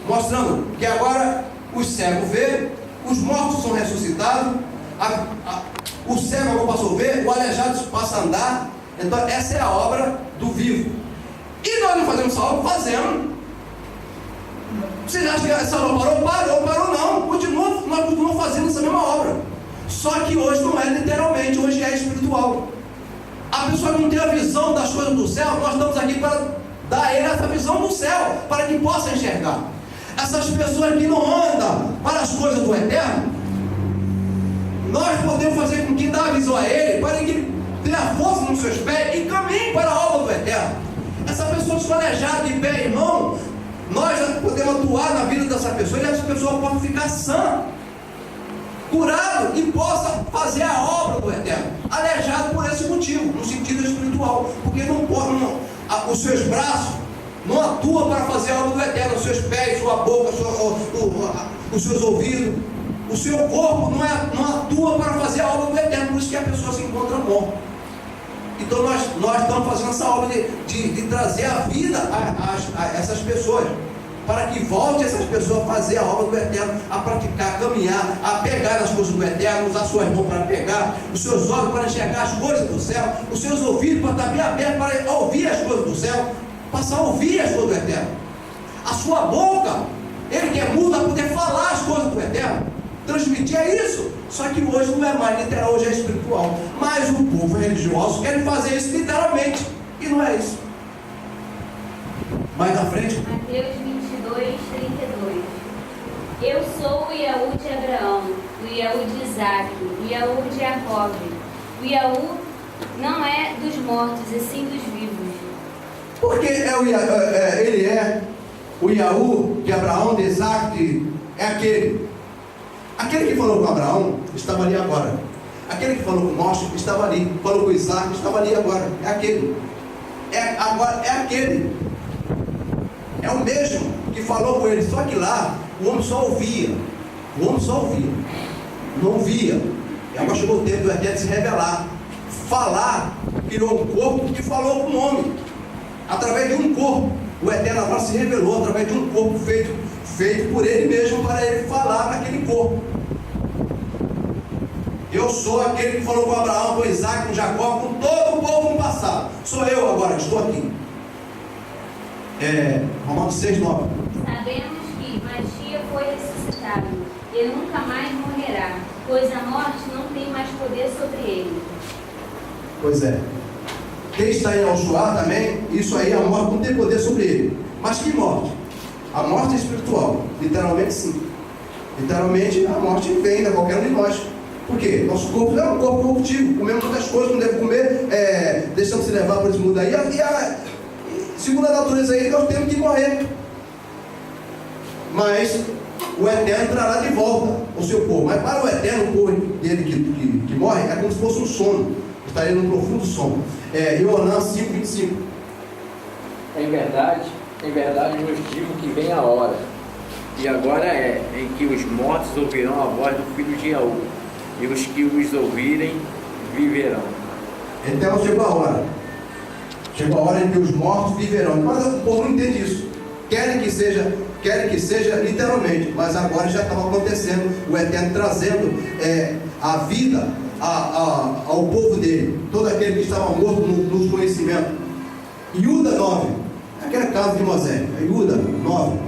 mostrando que agora os cegos vê, os mortos são ressuscitados, o cego agora passou a ver, o aleijado passa a andar. Então essa é a obra do vivo. E nós não fazemos essa obra? Fazemos. Vocês acham que essa obra parou não. Nós continuamos fazendo essa mesma obra. Só que hoje não é literalmente, hoje é espiritual. A pessoa não tem a visão das coisas do céu, nós estamos aqui para dar a ele essa visão do céu, para que possa enxergar. Essas pessoas que não andam para as coisas do Eterno, nós podemos fazer com que dê a visão a ele, para que ele tenha força nos seus pés e caminhe para a obra do Eterno. Essa pessoa desmanejada de pé e mão, nós já podemos atuar na vida dessa pessoa e essa pessoa pode ficar sã, curado, e possa fazer a obra do Eterno, aleijado por esse motivo, no sentido espiritual, porque os seus braços não atuam para fazer a obra do Eterno, os seus pés, sua boca, os seus ouvidos, o seu corpo não atua para fazer a obra do Eterno, por isso que a pessoa se encontra morta. Então nós estamos fazendo essa obra de trazer a vida a essas pessoas. para que volte essas pessoas a fazer a obra do Eterno, a praticar, a caminhar, a pegar as coisas do Eterno, usar suas mãos para pegar, os seus olhos para enxergar as coisas do céu, os seus ouvidos para estar bem abertos para ouvir as coisas do céu, passar a ouvir as coisas do Eterno. A sua boca, ele que é mudo, para poder falar as coisas do Eterno, transmitir isso. Só que hoje não é mais literal, hoje é espiritual. Mas o povo religioso quer fazer isso literalmente, e não é isso. Mais na frente. Mateus 22, 32. Eu sou o Iaú de Abraão, o Iaú de Isaac, o Iaú de Jacob. O Iaú não é dos mortos, e sim dos vivos. Porque ele é o Iaú de Abraão, de Isaac, é aquele. Aquele que falou com Abraão estava ali agora. Aquele que falou com Moisés estava ali. Falou com Isaac estava ali agora. É aquele. Agora é aquele. É o mesmo que falou com ele. Só que lá o homem só ouvia. O homem só ouvia. Não via. E agora chegou o tempo do Eterno se revelar. Falar, criou um corpo que falou com o homem. Através de um corpo. O Eterno agora se revelou através de um corpo feito por ele mesmo, para ele falar naquele corpo. Eu sou aquele que falou com Abraão, com Isaac, com Jacó, com todo o povo no passado. Sou eu agora que estou aqui. Romanos 6, 9. Sabemos que Machia foi ressuscitado, ele nunca mais morrerá, pois a morte não tem mais poder sobre ele. Pois é. Quem está em Yahushua também, isso aí, a morte não tem poder sobre ele. Mas que morte? A morte é espiritual, literalmente sim. Literalmente a morte vem de qualquer um de nós. Por quê? Nosso corpo é um corpo corruptível, comemos muitas coisas, não deve comer, deixamos se levar por esse mundo aí, segundo a natureza aí, nós temos que morrer. Mas o Eterno trará de volta o seu corpo. Mas para o Eterno, o corpo dele que morre é como se fosse um sono, estaria num profundo sono. Ioanã 5,25. Em verdade vos digo que vem a hora, e agora é, em que os mortos ouvirão a voz do filho de Iaú, e os que os ouvirem viverão. Então chegou a hora. Chegou a hora em que os mortos viverão. Mas o povo não entende isso. Querem que seja literalmente, mas agora já estava acontecendo. O Eterno trazendo a vida ao povo dele, todo aquele que estava morto nos conhecimentos. Iuda 9, aquela casa de Moisés. Iuda 9.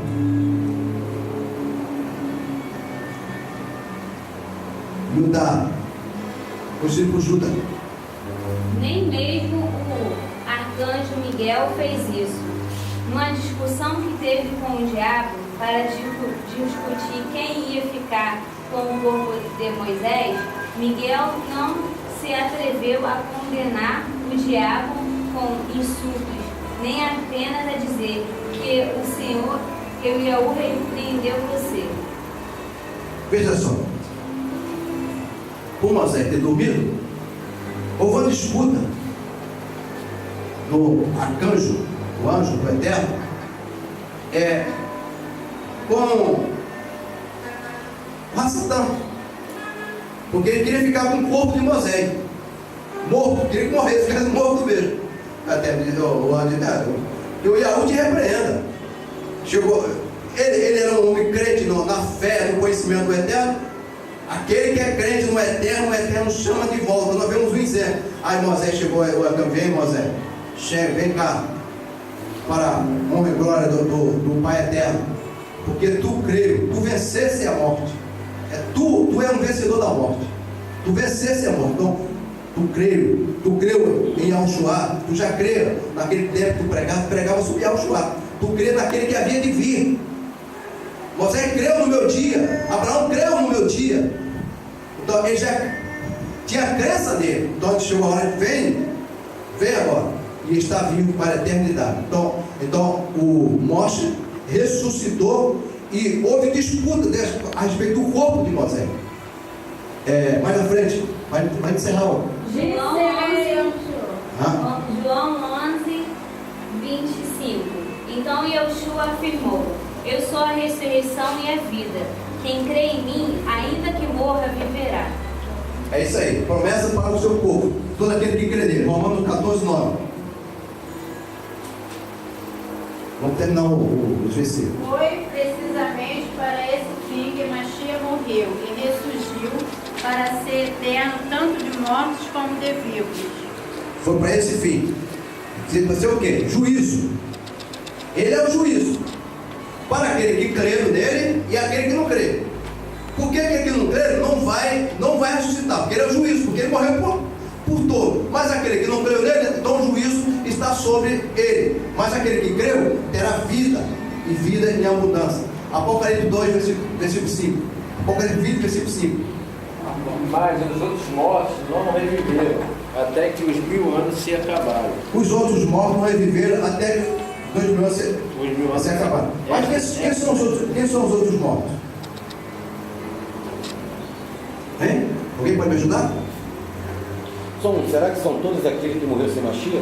Judá, conhecido por Judá. Nem mesmo o arcanjo Miguel fez isso. Numa discussão que teve com o diabo para discutir quem ia ficar com o corpo de Moisés, Miguel não se atreveu a condenar o diabo com insultos, nem apenas a dizer que o Senhor, que o Iaú repreendeu você. Veja só, por Moisés ter dormido, houve uma disputa do arcanjo, o anjo do Eterno, com Satã, porque ele queria ficar com o corpo de Moisés morto, queria que morresse, ficasse morto mesmo. Até o anjo que o Iaú te repreenda. Chegou, ele era um homem crente na fé, no conhecimento do Eterno. Aquele que é crente no Eterno, o Eterno chama de volta. Nós vemos um exemplo. Aí Moisés chegou, vem Moisés, chega, vem cá, para a honra e glória do Pai Eterno, porque tu creu, tu vencesse a morte. Tu é um vencedor da morte. Tu vencesse a morte. Então, tu creu em Yahushua, tu já creu naquele tempo que tu pregava sobre Yahushua. Tu creu naquele que havia de vir. Moisés creu no meu dia, Abraão creu no meu dia. Então ele já tinha a crença dele. Então chegou a hora, vem agora, e está vivo para a eternidade. Então o Moisés ressuscitou e houve disputa a respeito do corpo de Moisés. Mais na frente, vai encerrar. João 11, 25. Então Yahushua afirmou: eu sou a ressurreição e a vida. Quem crê em mim, ainda que morra, viverá. É isso aí, promessa para o seu povo, todo aquele que crê nele. Romanos 14, 9. Vamos terminar os versículos. Foi precisamente para esse fim que Machia morreu e ressurgiu para ser eterno tanto de mortos como de vivos. Foi para esse fim. Vai ser o quê? Juízo. Ele é o juízo. Para aquele que crê nele e aquele que não crê. Porque aquele que não crê não vai ressuscitar, porque ele é o juízo, porque ele morreu por todo. Mas aquele que não creu nele, então o juízo está sobre ele. Mas aquele que creu terá vida, e vida em abundância. Apocalipse 2, versículo 5. Apocalipse 20, versículo 5. Mas os outros mortos não reviveram, até que os 1000 anos se acabaram. Os outros mortos não reviveram até que 2000 anos se acabaram. Mas quem são os outros mortos? Hein? Alguém pode me ajudar? Será que são todos aqueles que morreram sem Machia?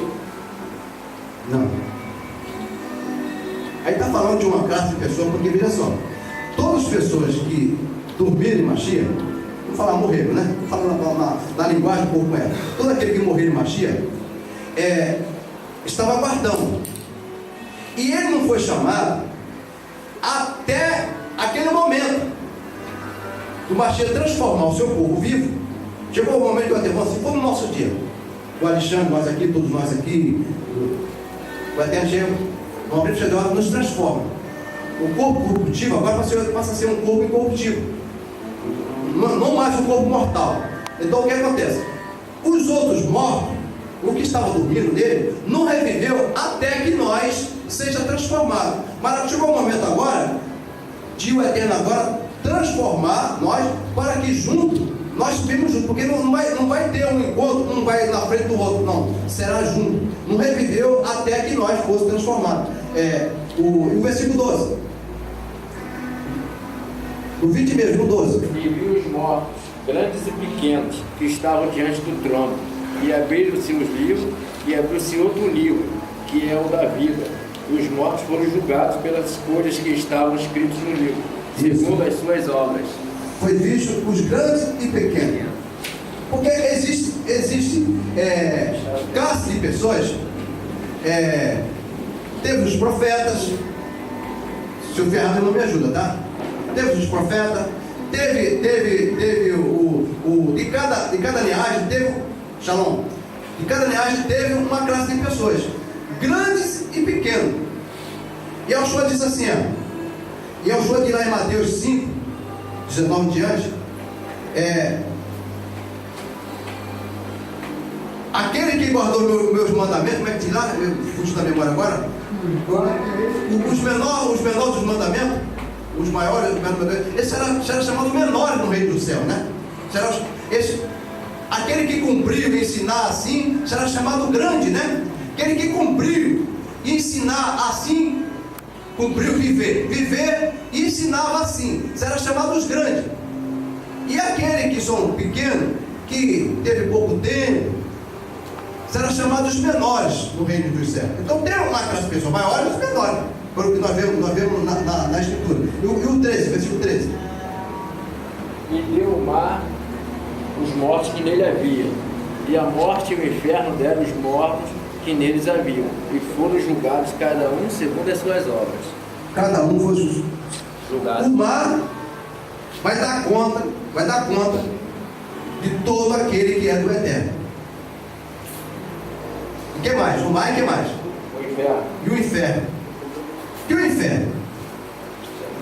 Não. Aí está falando de uma classe de pessoas, porque veja só, todas as pessoas que dormiram em Machia, vamos falar morreram, né? Vamos falar na linguagem um pouco com ela. Todo aquele que morreu em Machia estava aguardando. E ele não foi chamado até aquele momento do Machia transformar o seu corpo vivo. Chegou o momento que eu até assim, foi no nosso dia. O Alexandre, nós aqui, todos nós aqui, o Eterno chega, o momento de hora nos transforma. O corpo corruptível agora passa a ser um corpo incorruptível. Não mais um corpo mortal. Então o que acontece? Os outros mortos, o que estava dormindo nele, não reviveu até que nós seja transformado. Mas chegou o momento agora de o Eterno agora transformar nós para que junto nós vivemos juntos, porque não vai ter um encontro, um vai na frente do outro, não, será junto. Não reviveu até que nós fosse transformados. O versículo 12, o 20 mesmo, o 12. E viu os mortos, grandes e pequenos, que estavam diante do trono, e abriram-se os livros, e abriu-se outro livro, que é o da vida. E os mortos foram julgados pelas coisas que estavam escritas no livro, segundo as suas obras. Foi visto os grandes e pequenos. Porque existe classe de pessoas. Teve os profetas. Se o Fernando não me ajuda, tá? Teve os profetas. Teve de cada linhagem teve Shalom. De cada linhagem teve uma classe de pessoas, grandes e pequenos. E Yoshua disse assim, e Yoshua diz lá em Mateus 5, 19 diante, aquele que guardou meus mandamentos, como é que diz lá? Eu fujo da memória agora. Os menores dos mandamentos, os maiores, esse era chamado menores no reino do céu, né? Aquele que cumpriu e ensinar assim, será chamado grande, né? Aquele que cumpriu e ensinar assim, cumpriu viver e ensinava assim, será chamado os grandes. E aquele que são pequenos, que teve pouco tempo, será chamado os menores no reino dos céus. Então tem uma classe de pessoas maiores e os menores, pelo que nós vemos na escritura. E o 13, versículo 13. E deu o mar os mortos que nele havia, e a morte e o inferno deram os mortos que neles haviam, e foram julgados cada um segundo as suas obras. Cada um foi julgado. O mar vai dar conta de todo aquele que é do Eterno. E que mais? O mar e que mais? O inferno. E o inferno? E o inferno?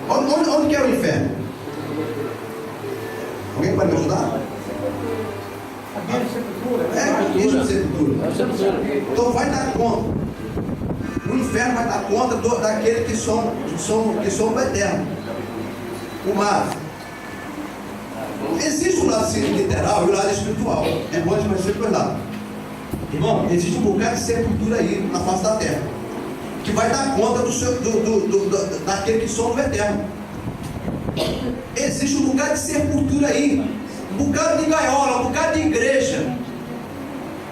Onde que é o inferno? Alguém pode me ajudar? Aqui sepultura. Sepultura. Então vai dar conta. O inferno vai dar conta daqueles que são do Eterno. O mar. Existe o lado literal e o lado espiritual. É bom de conhecer por lá. Irmão, existe um bocado de sepultura aí na face da terra, que vai dar conta daqueles que são do Eterno. Existe um bocado de sepultura aí, um bocado de gaiola, um bocado de igreja.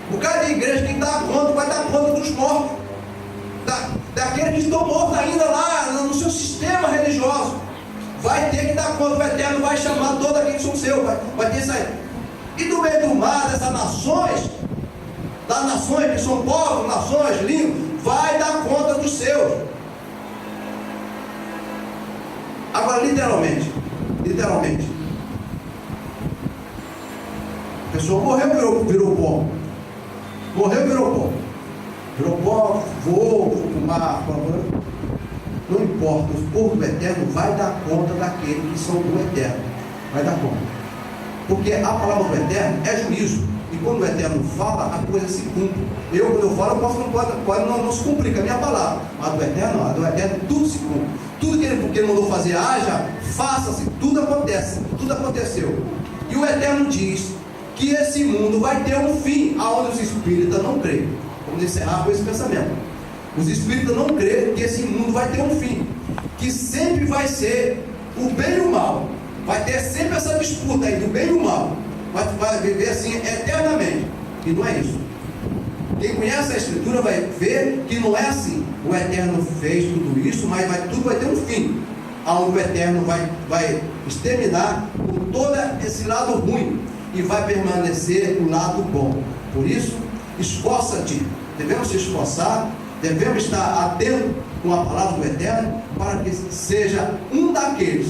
Um bocado de igreja que dá conta, vai dar conta dos mortos, daqueles que estão mortos ainda lá no seu sistema religioso. Vai ter que dar conta, o Eterno vai chamar todos aqueles que são seus, vai ter isso aí. E no meio do mar, dessas nações, das nações que são povos, nações, línguas, vai dar conta dos seus. Agora, literalmente, a pessoa morreu, virou pó. Morreu, virou pó. Virou pó, voou para o mar. Não importa, o povo do eterno vai dar conta daqueles que são do eterno. Vai dar conta. Porque a palavra do eterno é juízo. E quando o eterno fala, a coisa se cumpre. Quando eu falo, pode não se cumprir com a minha palavra. Mas do eterno, tudo se cumpre. Tudo que ele mandou fazer, haja, faça-se, tudo acontece. Tudo aconteceu. E o eterno diz que esse mundo vai ter um fim, aonde os espíritas não creem. Vamos encerrar com esse pensamento. Os espíritas não creem que esse mundo vai ter um fim, que sempre vai ser o bem e o mal. Vai ter sempre essa disputa aí do bem e do mal. Vai viver assim eternamente. E não é isso. Quem conhece a Escritura vai ver que não é assim. O Eterno fez tudo isso, mas tudo vai ter um fim, aonde o Eterno vai exterminar com todo esse lado ruim e vai permanecer o lado bom. Por isso, esforça-te. Devemos se esforçar, devemos estar atentos com a palavra do Eterno, para que seja um daqueles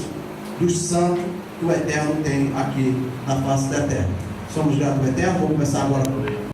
dos santos que o Eterno tem aqui na face da terra. Somos gratos ao Eterno. Vamos começar agora